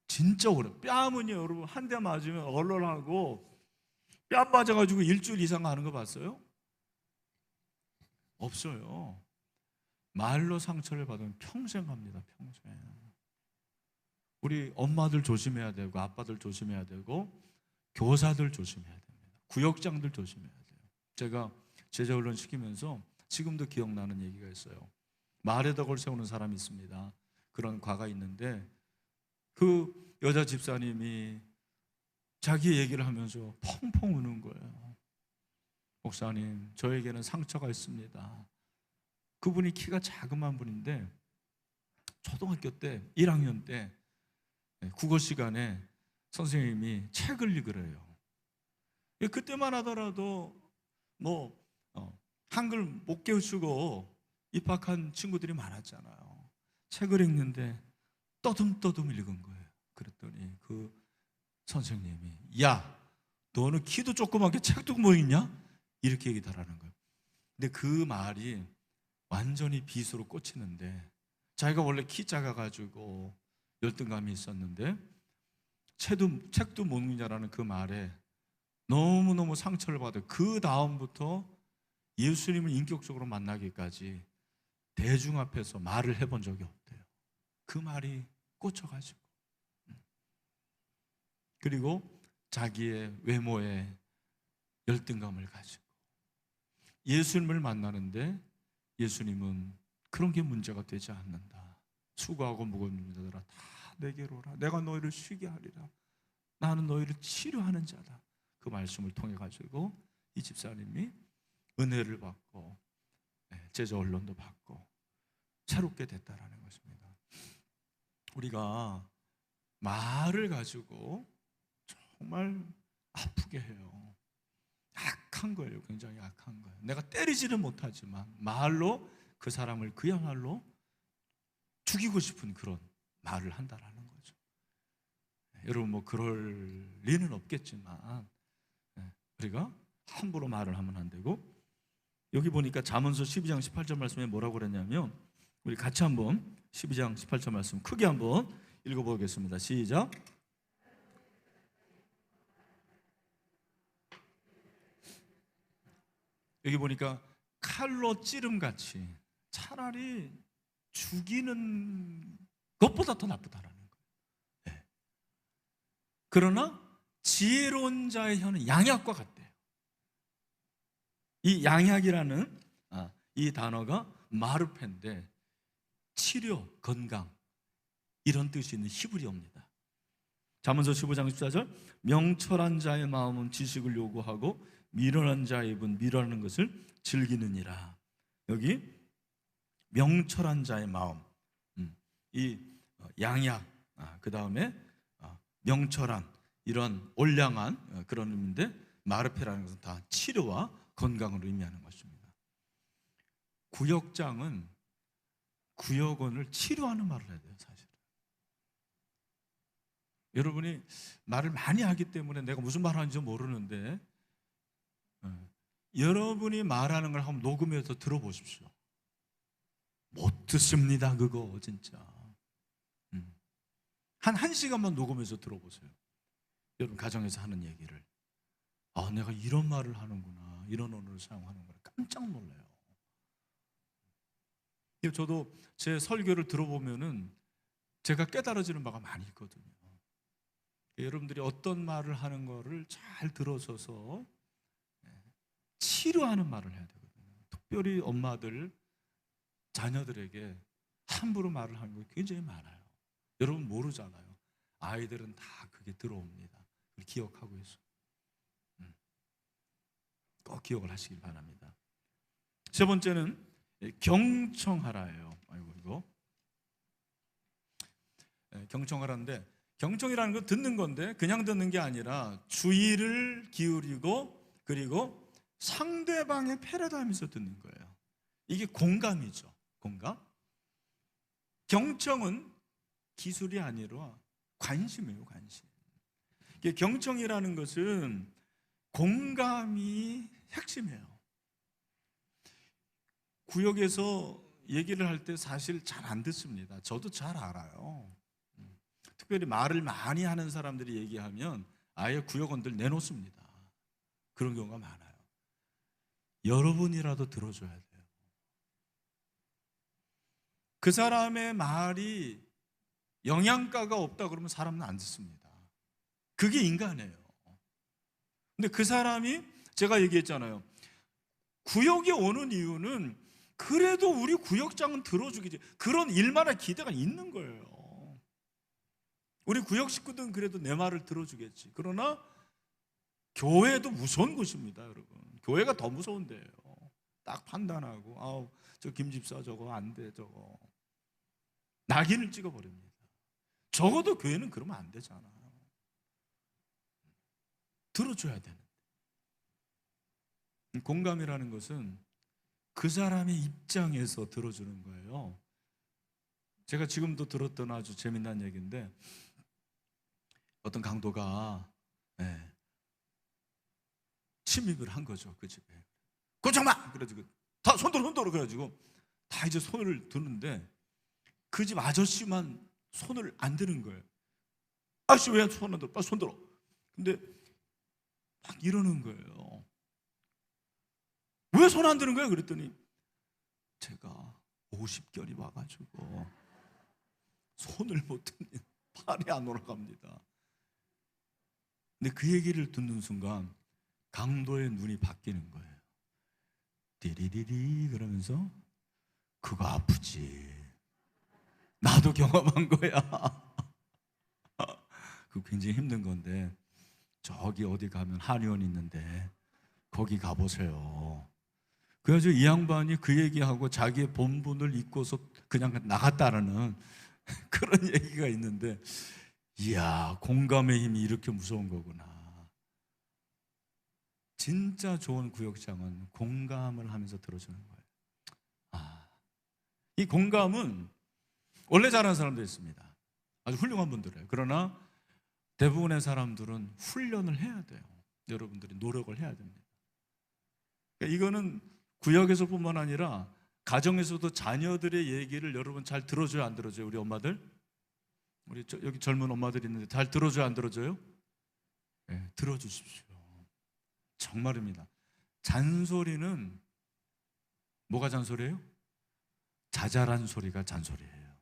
Speaker 1: 진짜 오래. 뺨은요, 여러분, 한 대 맞으면 얼얼하고, 뺨 맞아가지고 일주일 이상 하는 거 봤어요? 없어요. 말로 상처를 받으면 평생 갑니다. 평생. 우리 엄마들 조심해야 되고, 아빠들 조심해야 되고, 교사들 조심해야 됩니다. 구역장들 조심해야 돼요. 제가 제자훈련 시키면서 지금도 기억나는 얘기가 있어요. 말에 덕을 세우는 사람이 있습니다. 그런 과가 있는데, 그 여자 집사님이 자기 얘기를 하면서 펑펑 우는 거예요. 목사님, 저에게는 상처가 있습니다. 그분이 키가 자그마한 분인데, 초등학교 때 1학년 때 국어 시간에 선생님이 책을 읽으래요. 그때만 하더라도 뭐 한글 못 깨우치고 입학한 친구들이 많았잖아요. 책을 읽는데 떠듬떠듬 읽은 거예요. 그랬더니 그 선생님이, 야, 너는 키도 조그맣게 책도 못 읽냐? 이렇게 얘기하라는 거예요. 근데 그 말이 완전히 비수로 꽂히는데, 자기가 원래 키 작아가지고 열등감이 있었는데 책도 못 읽냐라는 그 말에 너무너무 상처를 받아요. 그 다음부터 예수님을 인격적으로 만나기까지 대중 앞에서 말을 해본 적이 없대요. 그 말이 꽂혀가지고. 그리고 자기의 외모에 열등감을 가지고 예수님을 만나는데, 예수님은 그런 게 문제가 되지 않는다. 수고하고 무거운 자들아 다 내게로 오라. 내가 너희를 쉬게 하리라. 나는 너희를 치료하는 자다. 그 말씀을 통해 가지고 이 집사님이 은혜를 받고 제자 훈련도 받고 새롭게 됐다라는 것입니다. 우리가 말을 가지고 정말 아프게 해요. 악한 거예요. 굉장히 악한 거예요. 내가 때리지는 못하지만 말로 그 사람을 그야말로 죽이고 싶은 그런 말을 한다라는 거죠. 여러분, 뭐 그럴 리는 없겠지만 우리가 함부로 말을 하면 안 되고, 여기 보니까 잠언서 12장 18절 말씀에 뭐라고 그랬냐면, 우리 같이 한번 12장 18절 말씀 크게 한번 읽어보겠습니다. 시작. 여기 보니까 칼로 찌름같이 차라리 죽이는 것보다 더 나쁘다라는 거예요. 네. 그러나 지혜로운 자의 혀는 양약과 같대요. 이 양약이라는 이 단어가 마르펜데, 치료, 건강, 이런 뜻이 있는 히브리어입니다. 잠언서 15장 14절, 명철한 자의 마음은 지식을 요구하고 미련한 자의 입은 미련한 것을 즐기느니라. 여기 명철한 자의 마음, 이 양약, 그 다음에 명철한, 이런 올량한 그런 의미인데, 마르페라는 것은 다 치료와 건강을 의미하는 것입니다. 구역장은 구역원을 치료하는 말을 해야 돼요. 사실은 여러분이 말을 많이 하기 때문에 내가 무슨 말 하는지 모르는데 여러분이 말하는 걸 한번 녹음해서 들어보십시오. 못 듣습니다 그거 진짜. 한 1시간만 녹음해서 들어보세요. 여러분 가정에서 하는 얘기를. 아, 내가 이런 말을 하는구나, 이런 언어를 사용하는구나, 깜짝 놀라요. 저도 제 설교를 들어보면은 제가 깨달아지는 바가 많이 있거든요. 여러분들이 어떤 말을 하는 거를 잘 들어서서 치료하는 말을 해야 되거든요. 특별히 엄마들, 자녀들에게 함부로 말을 하는 거 굉장히 많아요. 여러분 모르잖아요. 아이들은 다 그게 들어옵니다. 그걸 기억하고 있어요. 꼭 기억을 하시길 바랍니다. 세 번째는 경청하라예요. 아이고 이거 경청하라인데, 경청이라는 건 듣는 건데 그냥 듣는 게 아니라 주의를 기울이고 그리고 상대방의 패러다임에서 듣는 거예요. 이게 공감이죠. 공감. 경청은 기술이 아니라 관심이에요. 관심. 경청이라는 것은 공감이 핵심이에요. 구역에서 얘기를 할 때 사실 잘 안 듣습니다. 저도 잘 알아요. 특별히 말을 많이 하는 사람들이 얘기하면 아예 구역원들 내놓습니다. 그런 경우가 많아요. 여러분이라도 들어줘야 돼요. 그 사람의 말이 영양가가 없다 그러면 사람은 안 듣습니다. 그게 인간이에요. 근데 그 사람이, 제가 얘기했잖아요, 구역에 오는 이유는 그래도 우리 구역장은 들어주겠지, 그런 일만한 기대가 있는 거예요. 우리 구역 식구들은 그래도 내 말을 들어주겠지. 그러나 교회도 무서운 곳입니다, 여러분. 교회가 더 무서운데요. 딱 판단하고, 아우 저 김집사 저거 안 돼, 저거 낙인을 찍어버립니다. 적어도 교회는 그러면 안 되잖아요. 들어줘야 되는데. 공감이라는 것은 그 사람의 입장에서 들어주는 거예요. 제가 지금도 들었던 아주 재미난 얘기인데, 어떤 강도가 침입을 한 거죠, 그 집에. 꼼짝마! 그래가지고 다 손들어 그래가지고 다 이제 손을 드는데 그 집 아저씨만 손을 안 드는 거예요. 아저씨 왜 손 안 들어? 빨리 손 들어. 근데 막 이러는 거예요. 왜 손 안 드는 거예요? 그랬더니 제가 50결이 와가지고 손을 못 드니 팔이 안 올라갑니다. 근데 그 얘기를 듣는 순간 강도의 눈이 바뀌는 거예요. 디리디리 그러면서 그거 아프지. 나도 경험한 거야. 그거 굉장히 힘든 건데 저기 어디 가면 한의원 있는데 거기 가보세요. 그래가지고 이 양반이 그 얘기하고 자기의 본분을 잊고서 그냥 나갔다라는 그런 얘기가 있는데, 이야, 공감의 힘이 이렇게 무서운 거구나. 진짜 좋은 구역장은 공감을 하면서 들어주는 거예요. 이 공감은 원래 잘하는 사람도 있습니다. 아주 훌륭한 분들이에요. 그러나 대부분의 사람들은 훈련을 해야 돼요. 여러분들이 노력을 해야 됩니다. 그러니까 이거는 구역에서뿐만 아니라 가정에서도 자녀들의 얘기를 여러분 잘 들어줘요, 안 들어줘요? 우리 엄마들? 우리 여기 젊은 엄마들 있는데 잘 들어줘요, 안 들어줘요? 네, 들어주십시오. 정말입니다. 잔소리는 뭐가 잔소리예요? 자잘한 소리가 잔소리예요.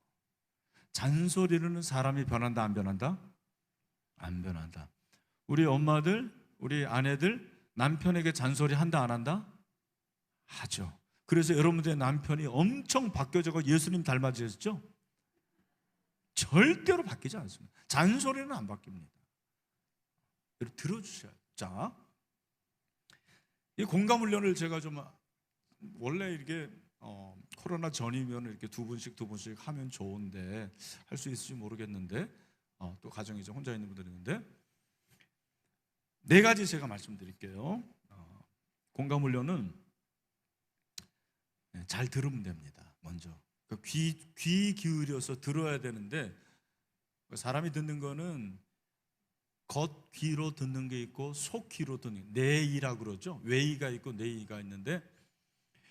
Speaker 1: 잔소리로는 사람이 변한다, 안 변한다? 안 변한다. 우리 엄마들, 우리 아내들 남편에게 잔소리 한다, 안 한다? 하죠. 그래서 여러분들의 남편이 엄청 바뀌어져서 예수님 닮아지셨죠? 절대로 바뀌지 않습니다. 잔소리는 안 바뀝니다. 여러분 들어주셔야 돼요. 자, 이 공감 훈련을 제가 좀, 원래 이렇게 코로나 전이면 이렇게 두 분씩 하면 좋은데 할 수 있을지 모르겠는데, 또 가정이 좀 혼자 있는 분들이 있는데, 4가지 제가 말씀드릴게요. 공감 훈련은 잘 들으면 됩니다. 먼저 귀 기울여서 들어야 되는데, 사람이 듣는 거는 겉귀로 듣는 게 있고 속귀로 듣는 게, 내이라고 그러죠. 외이가 있고 내이가 있는데,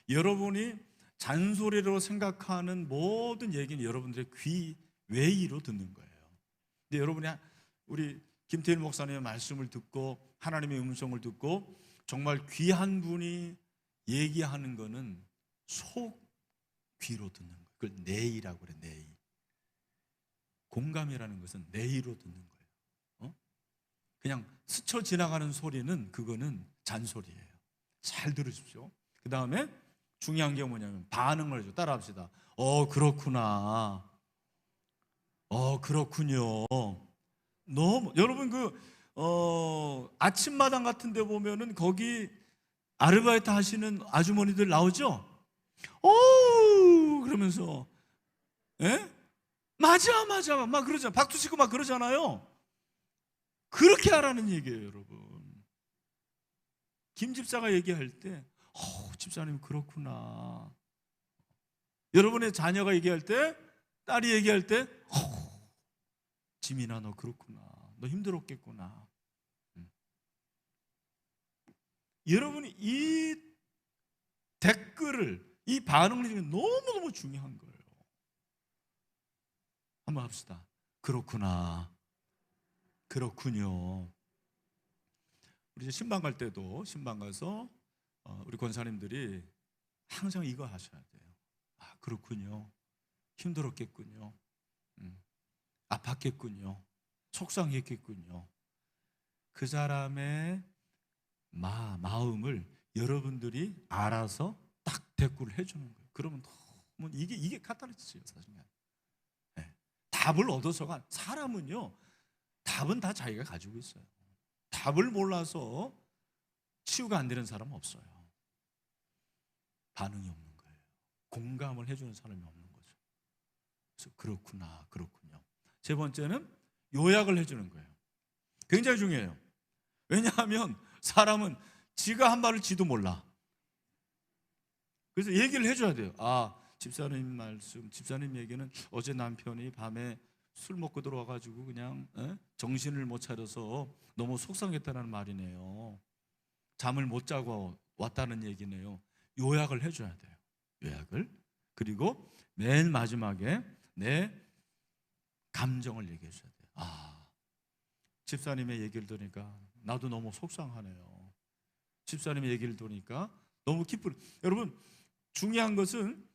Speaker 1: 여러분이 잔소리로 생각하는 모든 얘기는 여러분들의 귀 외이로 듣는 거예요. 근데 여러분이 우리 김태일 목사님의 말씀을 듣고 하나님의 음성을 듣고 정말 귀한 분이 얘기하는 거는 속 귀로 듣는 거예요. 그걸 내이라고 그래. 내이. 공감이라는 것은 내이로 듣는 거예요. 그냥 스쳐 지나가는 소리는, 그거는 잔소리예요. 잘 들으십시오. 그 다음에 중요한 게 뭐냐면 반응을 해줘. 따라합시다. 그렇구나. 그렇군요. 너무 여러분 아침마당 같은 데 보면은 거기 아르바이트 하시는 아주머니들 나오죠? 그러면서, 예? 맞아 막 그러잖아. 박수 치고 막 그러잖아요. 그렇게 하라는 얘기예요, 여러분. 김 집사가 얘기할 때, 집사님 그렇구나. 여러분의 자녀가 얘기할 때, 딸이 얘기할 때, 지민아 너 그렇구나. 너 힘들었겠구나. 여러분이 이 댓글을, 이 반응을 해주는 게 너무너무 중요한 거예요. 한번 합시다. 그렇구나. 그렇군요. 우리 이제 신방 갈 때도, 신방 가서 우리 권사님들이 항상 이거 하셔야 돼요. 그렇군요. 힘들었겠군요. 아팠겠군요. 속상했겠군요. 그 사람의 마음을 여러분들이 알아서 딱 대꾸를 해주는 거예요. 그러면 너무 이게 카타르시스예요, 사실은. 네. 답을 얻어서가, 사람은요 답은 다 자기가 가지고 있어요. 답을 몰라서 치유가 안 되는 사람은 없어요. 반응이 없는 거예요. 공감을 해주는 사람이 없는 거죠. 그래서 그렇구나, 그렇군요. 세 번째는 요약을 해주는 거예요. 굉장히 중요해요. 왜냐하면 사람은 지가 한 말을 지도 몰라. 그래서 얘기를 해줘야 돼요. 집사님 말씀, 집사님 얘기는 어제 남편이 밤에 술 먹고 들어와가지고 그냥 정신을 못 차려서 너무 속상했다는 말이네요. 잠을 못 자고 왔다는 얘기네요. 요약을 해줘야 돼요. 요약을. 그리고 맨 마지막에 내 감정을 얘기해 줘야 돼요. 집사님의 얘기를 들으니까 나도 너무 속상하네요. 집사님의 얘기를 들으니까 너무 기쁜. 여러분, 중요한 것은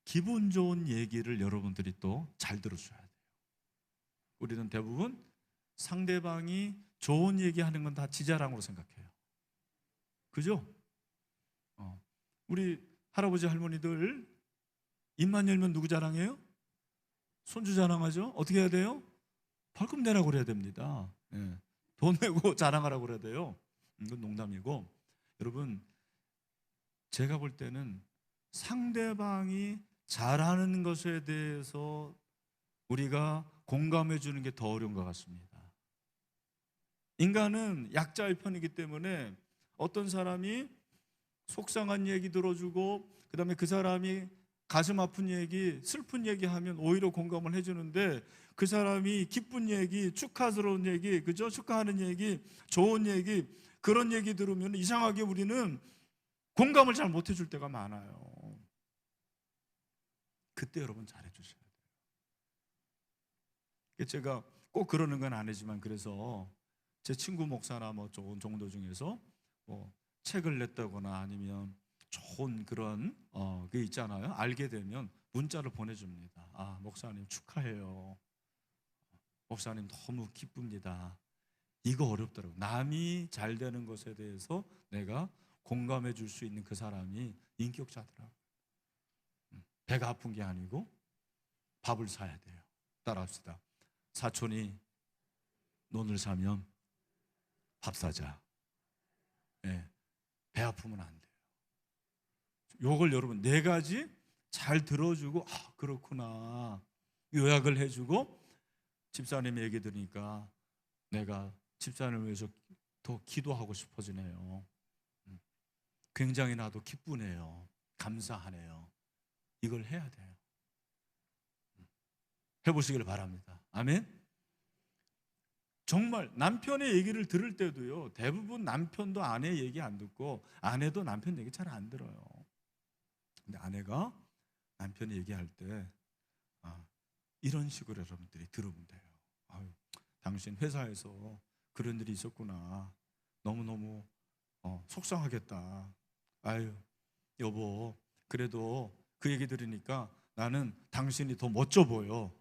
Speaker 1: 기분 좋은 얘기를 여러분들이 또 잘 들어줘야 돼요. 우리는 대부분 상대방이 좋은 얘기하는 건 다 지자랑으로 생각해요. 그죠? 우리 할아버지 할머니들 입만 열면 누구 자랑해요? 손주 자랑하죠? 어떻게 해야 돼요? 벌금 내라고 그래야 됩니다. 돈 내고 자랑하라고 그래야 돼요. 이건 농담이고, 여러분, 제가 볼 때는 상대방이 잘하는 것에 대해서 우리가 공감해 주는 게 더 어려운 것 같습니다. 인간은 약자의 편이기 때문에 어떤 사람이 속상한 얘기 들어주고, 그 다음에 그 사람이 가슴 아픈 얘기, 슬픈 얘기 하면 오히려 공감을 해주는데, 그 사람이 기쁜 얘기, 축하스러운 얘기, 그죠? 축하하는 얘기, 좋은 얘기, 그런 얘기 들으면 이상하게 우리는 공감을 잘 못 해줄 때가 많아요. 그때 여러분 잘해 주셔야 돼요. 제가 꼭 그러는 건 아니지만, 그래서 제 친구 목사나 뭐 좋은 종도 중에서 뭐 책을 냈다거나 아니면 좋은 그런 게 있잖아요. 알게 되면 문자를 보내줍니다. 목사님 축하해요. 목사님 너무 기쁩니다. 이거 어렵더라고요. 남이 잘 되는 것에 대해서 내가 공감해 줄 수 있는 그 사람이 인격자더라고요. 배가 아픈 게 아니고 밥을 사야 돼요. 따라합시다. 사촌이 논을 사면 밥 사자. 배 아프면 안 돼요. 요걸 여러분 4가지 잘 들어주고, 그렇구나, 요약을 해주고, 집사님 얘기 들으니까 내가 집사님을 위해서 더 기도하고 싶어지네요. 굉장히 나도 기쁘네요. 감사하네요. 이걸 해야 돼요. 해보시길 바랍니다. 아멘. 정말 남편의 얘기를 들을 때도요, 대부분 남편도 아내 얘기 안 듣고 아내도 남편 얘기 잘 안 들어요. 근데 아내가 남편이 얘기할 때 이런 식으로 여러분들이 들으면 돼요. 아유, 당신 회사에서 그런 일이 있었구나. 너무너무 속상하겠다. 아유, 여보, 그래도 그 얘기 들으니까 나는 당신이 더 멋져 보여.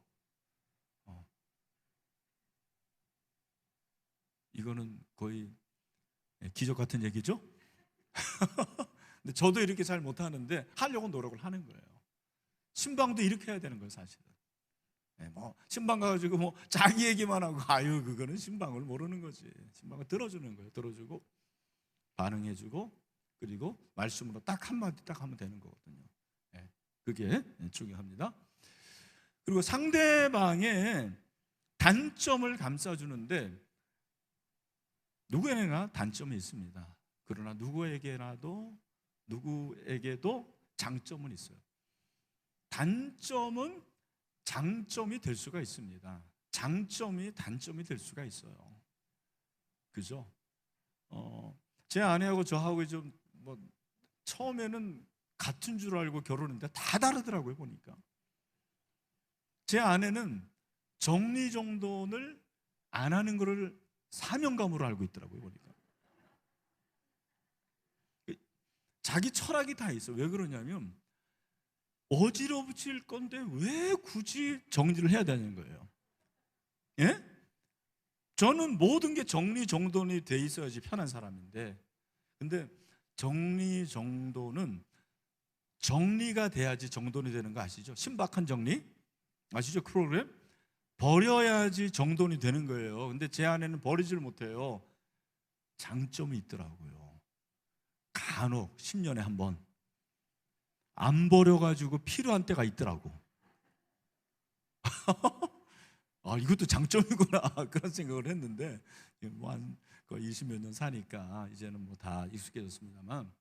Speaker 1: 이거는 거의 기적 같은 얘기죠? 근데 저도 이렇게 잘 못하는데 하려고 노력을 하는 거예요. 신방도 이렇게 해야 되는 거예요, 사실은. 신방 가가지고 자기 얘기만 하고, 아유, 그거는 신방을 모르는 거지. 신방을 들어주는 거예요. 들어주고 반응해주고, 그리고 말씀으로 딱 한마디 딱 하면 되는 거거든요. 그게 중요합니다. 그리고 상대방의 단점을 감싸주는데, 누구에게나 단점이 있습니다. 그러나 누구에게도 장점은 있어요. 단점은 장점이 될 수가 있습니다. 장점이 단점이 될 수가 있어요. 그죠? 제 아내하고 저하고 좀 처음에는 같은 줄 알고 결혼했는데 다 다르더라고요, 보니까. 제 아내는 정리정돈을 안 하는 것을 사명감으로 알고 있더라고요, 보니까. 자기 철학이 다 있어. 왜 그러냐면 어지러워질 건데 왜 굳이 정리를 해야 되는 거예요? 예? 저는 모든 게 정리정돈이 돼 있어야지 편한 사람인데, 근데 정리정돈은 정리가 돼야지 정돈이 되는 거 아시죠? 신박한 정리 아시죠? 그 프로그램? 버려야지 정돈이 되는 거예요. 근데 제 아내는 버리질 못해요. 장점이 있더라고요. 간혹 10년에 한 번 안 버려가지고 필요한 때가 있더라고. 이것도 장점이구나 그런 생각을 했는데, 한 20몇 년 사니까 이제는 다 익숙해졌습니다만,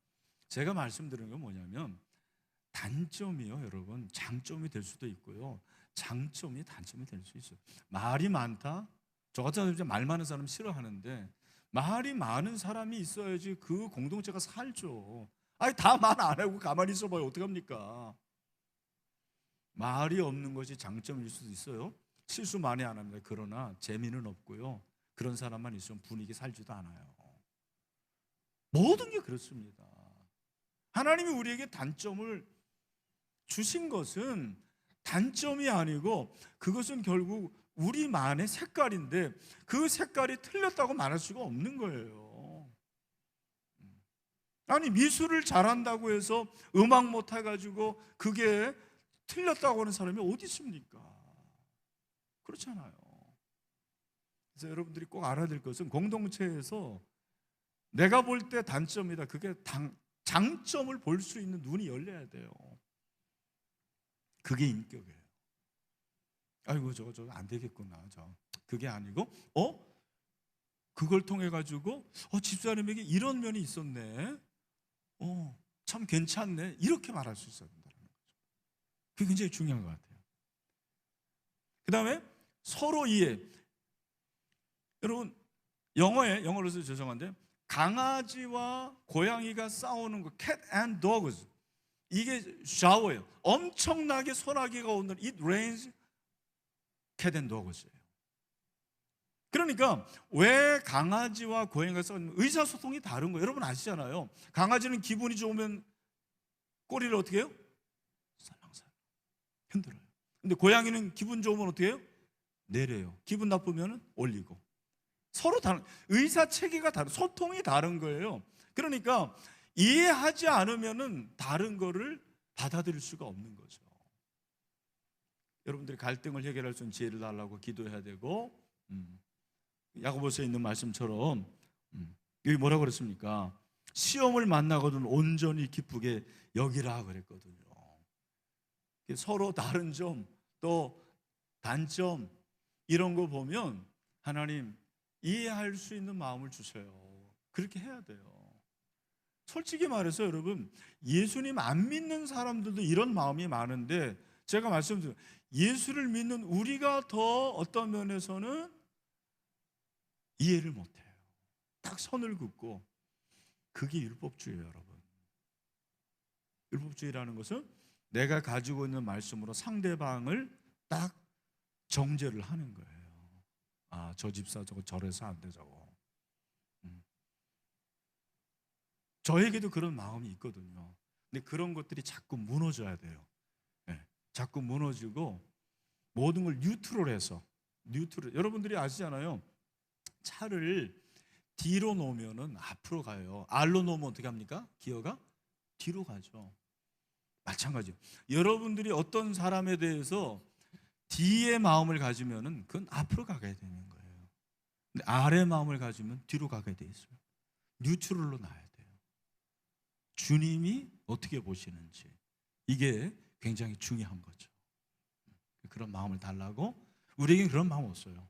Speaker 1: 제가 말씀드리는 건 뭐냐면, 단점이요, 여러분, 장점이 될 수도 있고요, 장점이 단점이 될 수 있어요. 말이 많다? 저 같은 사람 말 많은 사람 싫어하는데, 말이 많은 사람이 있어야지 그 공동체가 살죠. 다 말 안 하고 가만히 있어봐요, 어떡합니까? 말이 없는 것이 장점일 수도 있어요. 실수 많이 안 합니다. 그러나 재미는 없고요, 그런 사람만 있으면 분위기 살지도 않아요. 모든 게 그렇습니다. 하나님이 우리에게 단점을 주신 것은 단점이 아니고, 그것은 결국 우리만의 색깔인데, 그 색깔이 틀렸다고 말할 수가 없는 거예요. 아니, 미술을 잘한다고 해서 음악 못해가지고 그게 틀렸다고 하는 사람이 어디 있습니까? 그렇잖아요. 그래서 여러분들이 꼭 알아야 될 것은, 공동체에서 내가 볼 때 단점이다, 그게 장점을 볼 수 있는 눈이 열려야 돼요. 그게 인격이에요. 아이고, 저거 안 되겠구나, 그게 아니고, 그걸 통해 가지고 집사님에게 이런 면이 있었네, 참 괜찮네, 이렇게 말할 수 있어야 된다는 거죠. 그게 굉장히 중요한 것 같아요. 그 다음에 서로 이해. 여러분, 영어로서 죄송한데, 강아지와 고양이가 싸우는 거, cat and dogs, 이게 샤워예요. 엄청나게 소나기가 오는 it rains cat and dogs예요. 그러니까 왜 강아지와 고양이가 싸우는, 의사소통이 다른 거예요. 여러분 아시잖아요. 강아지는 기분이 좋으면 꼬리를 어떻게 해요? 살랑살랑 흔들어요. 근데 고양이는 기분 좋으면 어떻게 해요? 내려요. 기분 나쁘면 올리고. 서로 다른, 의사 체계가 다른, 소통이 다른 거예요. 그러니까 이해하지 않으면은 다른 거를 받아들일 수가 없는 거죠. 여러분들이 갈등을 해결할 수 있는 지혜를 달라고 기도해야 되고, 야고보서에 있는 말씀처럼 여기 뭐라고 그랬습니까? 시험을 만나거든 온전히 기쁘게 여기라 그랬거든요. 서로 다른 점, 또 단점, 이런 거 보면 하나님 이해할 수 있는 마음을 주세요. 그렇게 해야 돼요. 솔직히 말해서 여러분, 예수님 안 믿는 사람들도 이런 마음이 많은데, 제가 말씀드려요, 예수를 믿는 우리가 더 어떤 면에서는 이해를 못해요. 딱 선을 긋고, 그게 율법주의예요, 여러분. 율법주의라는 것은 내가 가지고 있는 말씀으로 상대방을 딱 정죄를 하는 거예요. 아, 저 집사 저거 저래서 안 돼, 저거. 저에게도 그런 마음이 있거든요. 근데 그런 것들이 자꾸 무너져야 돼요. 네, 자꾸 무너지고 모든 걸 뉴트럴해서, 여러분들이 아시잖아요. 차를 뒤로 놓으면은 앞으로 가요. R로 놓으면 어떻게 합니까? 기어가 뒤로 가죠. 마찬가지예요. 여러분들이 어떤 사람에 대해서 D의 마음을 가지면은 그건 앞으로 가게 되는 거예요. 근데 R의 마음을 가지면 뒤로 가게 돼 있어요. 뉴트럴로 놔야 돼요. 주님이 어떻게 보시는지, 이게 굉장히 중요한 거죠. 그런 마음을 달라고. 우리에게는 그런 마음 없어요.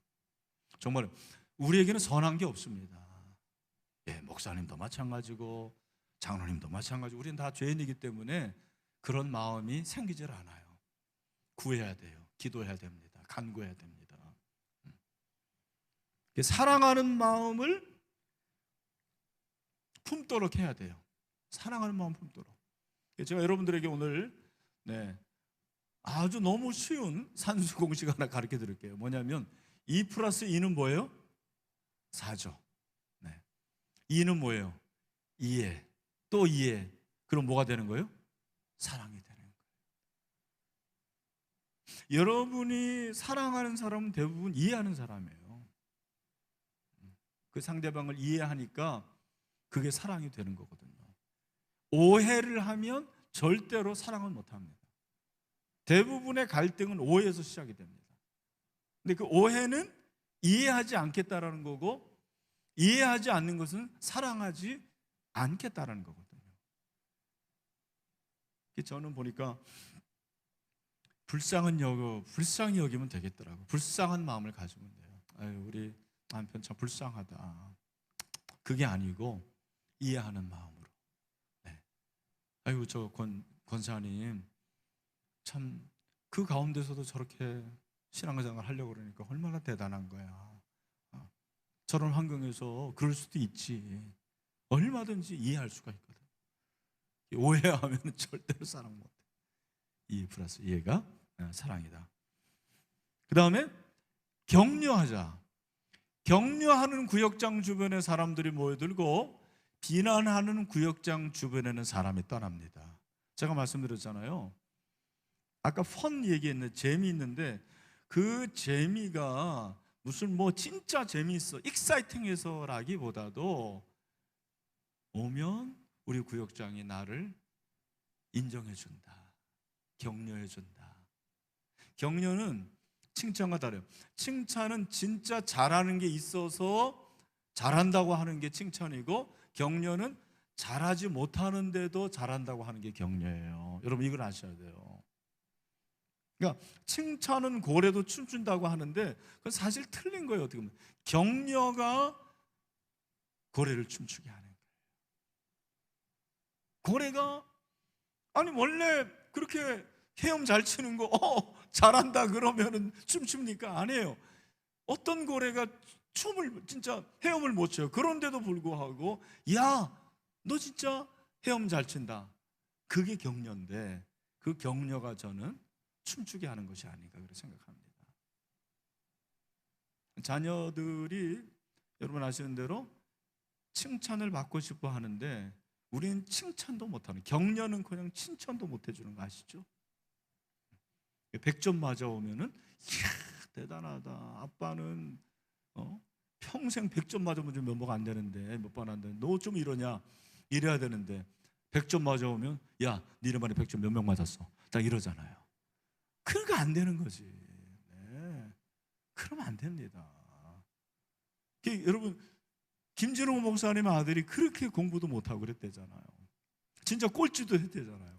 Speaker 1: 정말 우리에게는 선한 게 없습니다. 예, 목사님도 마찬가지고 장로님도 마찬가지고 우리는 다 죄인이기 때문에 그런 마음이 생기질 않아요. 구해야 돼요. 기도해야 됩니다. 간구해야 됩니다. 사랑하는 마음을 품도록 해야 돼요. 사랑하는 마음 품도록. 제가 여러분들에게 오늘 아주 너무 쉬운 산수 공식 하나 가르쳐 드릴게요. 뭐냐면 2 플러스 2는 뭐예요? 4죠. 2는 뭐예요? 이해. 또 이해. 그럼 뭐가 되는 거예요? 사랑이 되는 거예요. 여러분이 사랑하는 사람은 대부분 이해하는 사람이에요. 그 상대방을 이해하니까 그게 사랑이 되는 거거든요. 오해를 하면 절대로 사랑을 못합니다. 대부분의 갈등은 오해에서 시작이 됩니다. 근데 그 오해는 이해하지 않겠다라는 거고, 이해하지 않는 것은 사랑하지 않겠다라는 거거든요. 저는 보니까 불쌍히 여기면 되겠더라고요. 불쌍한 마음을 가지면 돼요. 아유, 우리 남편 참 불쌍하다. 그게 아니고 이해하는 마음으로. 아이고, 저 권사님 참 그 가운데서도 저렇게 신앙생활 하려고 그러니까 얼마나 대단한 거야. 저런 환경에서 그럴 수도 있지. 얼마든지 이해할 수가 있거든. 오해하면 절대로 사랑 못해. 이해 플러스 이해가 사랑이다. 그 다음에 격려하자. 격려하는 구역장 주변에 사람들이 모여들고 비난하는 구역장 주변에는 사람이 떠납니다. 제가 말씀드렸잖아요. 아까 펀 얘기했는데 재미있는데, 그 재미가 무슨 진짜 재미있어, 익사이팅해서라기보다도 오면 우리 구역장이 나를 인정해준다, 격려해준다. 격려는 칭찬과 다르요. 칭찬은 진짜 잘하는 게 있어서 잘한다고 하는 게 칭찬이고, 격려는 잘하지 못하는데도 잘한다고 하는 게 격려예요. 여러분 이걸 아셔야 돼요. 그러니까 칭찬은 고래도 춤춘다고 하는데 그건 사실 틀린 거예요. 어떻게 보면 격려가 고래를 춤추게 하는 거예요. 고래가 아니 원래 그렇게 헤엄 잘 치는 거 잘한다 그러면은 춤춥니까? 아니에요. 어떤 고래가 춤을 진짜 헤엄을 못 춰요. 그런데도 불구하고 야, 너 진짜 헤엄 잘 친다. 그게 격려인데, 그 격려가 저는 춤추게 하는 것이 아닌가 그렇게 생각합니다. 자녀들이 여러분 아시는 대로 칭찬을 받고 싶어 하는데 우리는 칭찬도 못하는, 격려는 그냥 칭찬도 못 해주는 거 아시죠? 100점 맞아오면은 이야 대단하다. 아빠는 평생 100점 맞으면 좀 면목 안 되는데, 몇 번 안 되는데 너 좀 이러냐, 이래야 되는데 100점 맞아오면 야 니네 반에 100점 몇 명 맞았어, 딱 이러잖아요. 그러니까 안 되는 거지. 그러면 안 됩니다. 여러분 김진호 목사님 아들이 그렇게 공부도 못하고 그랬대잖아요. 진짜 꼴찌도 했대잖아요.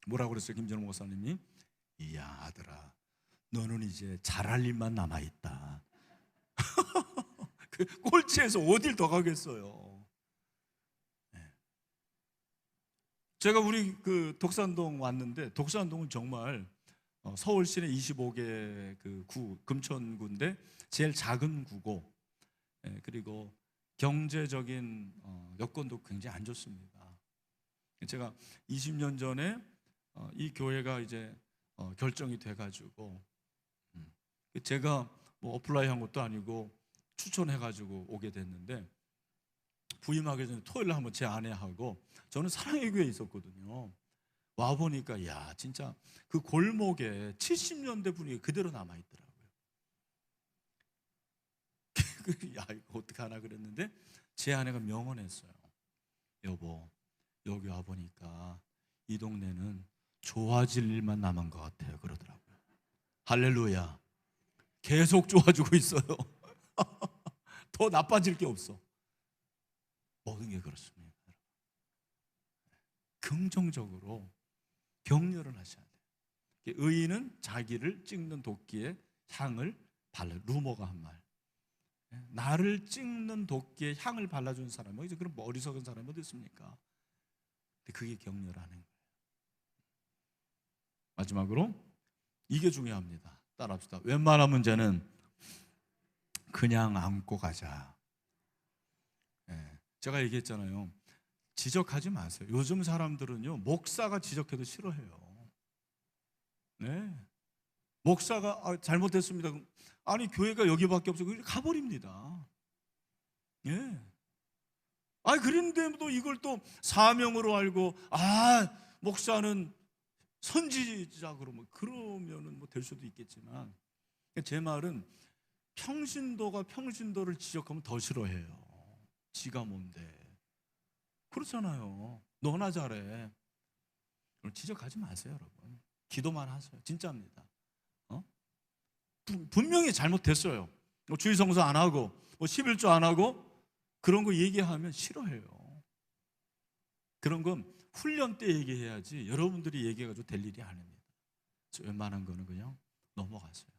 Speaker 1: 뭐라고 그랬어요 김진호 목사님이? 이야 아들아, 너는 이제 잘할 일만 남아있다. 그 꼴찌에서 어딜 더 가겠어요. 제가 우리 그 독산동 왔는데, 독산동은 정말 서울 시내 25개 그 구, 금천구인데 제일 작은 구고, 그리고 경제적인 여건도 굉장히 안 좋습니다. 제가 20년 전에 이 교회가 이제 결정이 돼가지고 제가 뭐 어플라이한 것도 아니고 추천해가지고 오게 됐는데, 부임하기 전에 토요일 날 한번 제 아내하고 저는 사랑의 교회에 있었거든요. 와 보니까 야 진짜 그 골목에 70년대 분위기 그대로 남아 있더라고요. 야 이거 어떡하나 그랬는데 제 아내가 명언했어요. 여보, 여기 와 보니까 이 동네는 좋아질 일만 남은 것 같아요 그러더라고요. 할렐루야. 계속 좋아지고 있어요. 더 나빠질 게 없어. 모든 게 그렇습니다. 긍정적으로 격려를 하셔야 돼요. 의인은 자기를 찍는 도끼에 향을 발라. 루머가 한 말. 나를 찍는 도끼에 향을 발라준 사람은 이제 그런 어리석은 사람이 어디 있습니까? 근데 그게 격려라는 거예요. 마지막으로 이게 중요합니다. 따라합시다. 웬만한 문제는 그냥 안고 가자. 제가 얘기했잖아요. 지적하지 마세요. 요즘 사람들은요, 목사가 지적해도 싫어해요. 네. 목사가 잘못했습니다. 아니 교회가 여기밖에 없어. 가버립니다. 예. 그런데도 이걸 또 사명으로 알고 목사는 선지자 그러면은 뭐 될 수도 있겠지만, 제 말은 평신도가 평신도를 지적하면 더 싫어해요. 지가 뭔데? 그렇잖아요. 너나 잘해. 지적하지 마세요, 여러분. 기도만 하세요. 진짜입니다. 분명히 잘못됐어요. 주일 성수 안 하고, 11조 안 하고, 그런 거 얘기하면 싫어해요. 그런 건 훈련 때 얘기해야지 여러분들이 얘기해가지고 될 일이 아닙니다. 웬만한 거는 그냥 넘어가세요.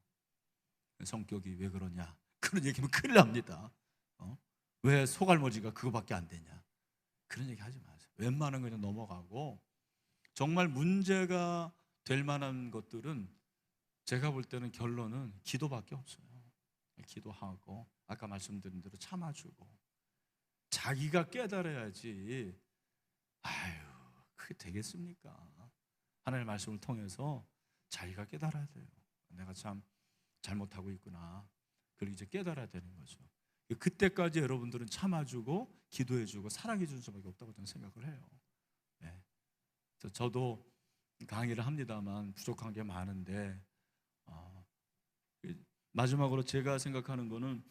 Speaker 1: 성격이 왜 그러냐? 그런 얘기하면 큰일 납니다. 왜 속알머지가 그거밖에 안 되냐? 그런 얘기 하지 마세요. 웬만한 거 그냥 넘어가고, 정말 문제가 될 만한 것들은 제가 볼 때는 결론은 기도밖에 없어요. 기도하고 아까 말씀드린 대로 참아주고, 자기가 깨달아야지. 그게 되겠습니까? 하나님의 말씀을 통해서 자기가 깨달아야 돼요. 내가 참 잘못하고 있구나. 그걸 이제 깨달아야 되는 거죠. 그때까지 여러분들은 참아주고 기도해주고 사랑해주는 수밖에 없다고 저는 생각을 해요. 네. 저도 강의를 합니다만 부족한 게 많은데, 마지막으로 제가 생각하는 거는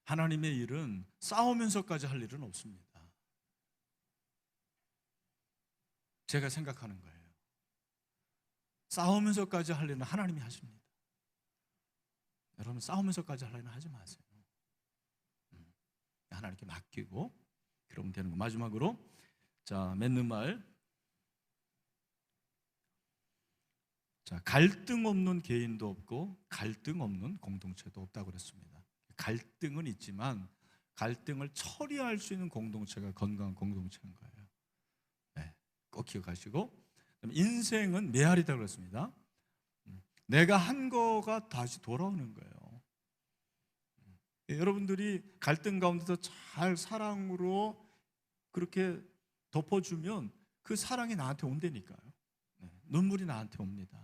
Speaker 1: 하나님의 일은 싸우면서까지 할 일은 없습니다. 제가 생각하는 거예요. 싸우면서까지 할 일은 하나님이 하십니다. 여러분 싸우면서까지 할 일은 하지 마세요. 하나님께 맡기고 그러면 되는 거. 마지막으로 맺는 말. 갈등 없는 개인도 없고 갈등 없는 공동체도 없다고 그랬습니다. 갈등은 있지만 갈등을 처리할 수 있는 공동체가 건강한 공동체인 거예요. 네, 꼭 기억하시고, 인생은 메아리다 그랬습니다. 내가 한 거가 다시 돌아오는 거예요. 여러분들이 갈등 가운데서 잘 사랑으로 그렇게 덮어주면 그 사랑이 나한테 온다니까요. 눈물이 나한테 옵니다.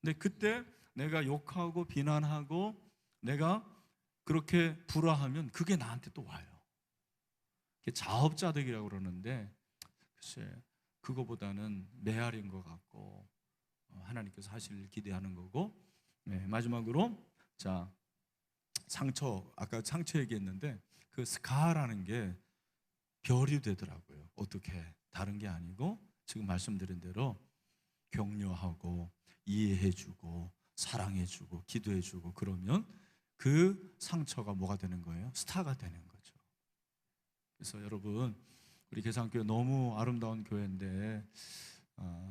Speaker 1: 근데 그때 내가 욕하고 비난하고 내가 그렇게 불화하면 그게 나한테 또 와요. 자업자득이라고 그러는데, 글쎄 그거보다는 메아리인 것 같고 하나님께서 하실 기대하는 거고. 마지막으로 상처, 아까 상처 얘기했는데 그 스카라는 게 별이 되더라고요. 어떻게 다른 게 아니고 지금 말씀드린 대로 격려하고 이해해주고 사랑해주고 기도해주고 그러면 그 상처가 뭐가 되는 거예요? 스타가 되는 거죠. 그래서 여러분, 우리 계산교회 너무 아름다운 교회인데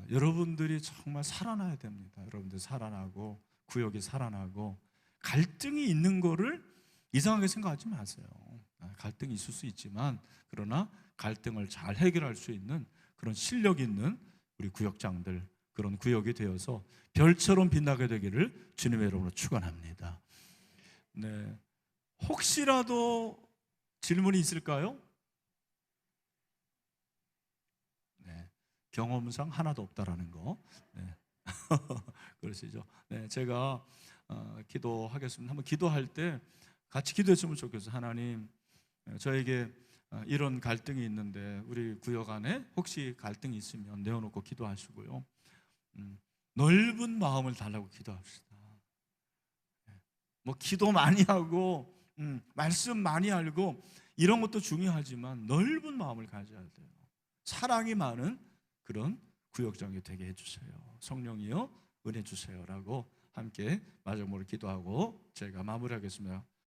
Speaker 1: 여러분들이 정말 살아나야 됩니다. 여러분들 살아나고 구역이 살아나고, 갈등이 있는 거를 이상하게 생각하지 마세요. 갈등이 있을 수 있지만 그러나 갈등을 잘 해결할 수 있는 그런 실력 있는 우리 구역장들, 그런 구역이 되어서 별처럼 빛나게 되기를 주님의 이름으로 축원합니다. 네. 혹시라도 질문이 있을까요? 네. 경험상 하나도 없다라는 거. 네. 그러시죠. 네, 제가 기도하겠습니다. 한번 기도할 때 같이 기도했으면 좋겠어요. 하나님, 저에게 이런 갈등이 있는데 우리 구역 안에 혹시 갈등이 있으면 내어놓고 기도하시고요. 넓은 마음을 달라고 기도합시다. 뭐 기도 많이 하고 말씀 많이 알고 이런 것도 중요하지만 넓은 마음을 가져야 돼요. 사랑이 많은 그런 구역장이 되게 해주세요. 성령이여 은혜 주세요라고 함께 마지막으로 기도하고 제가 마무리하겠습니다.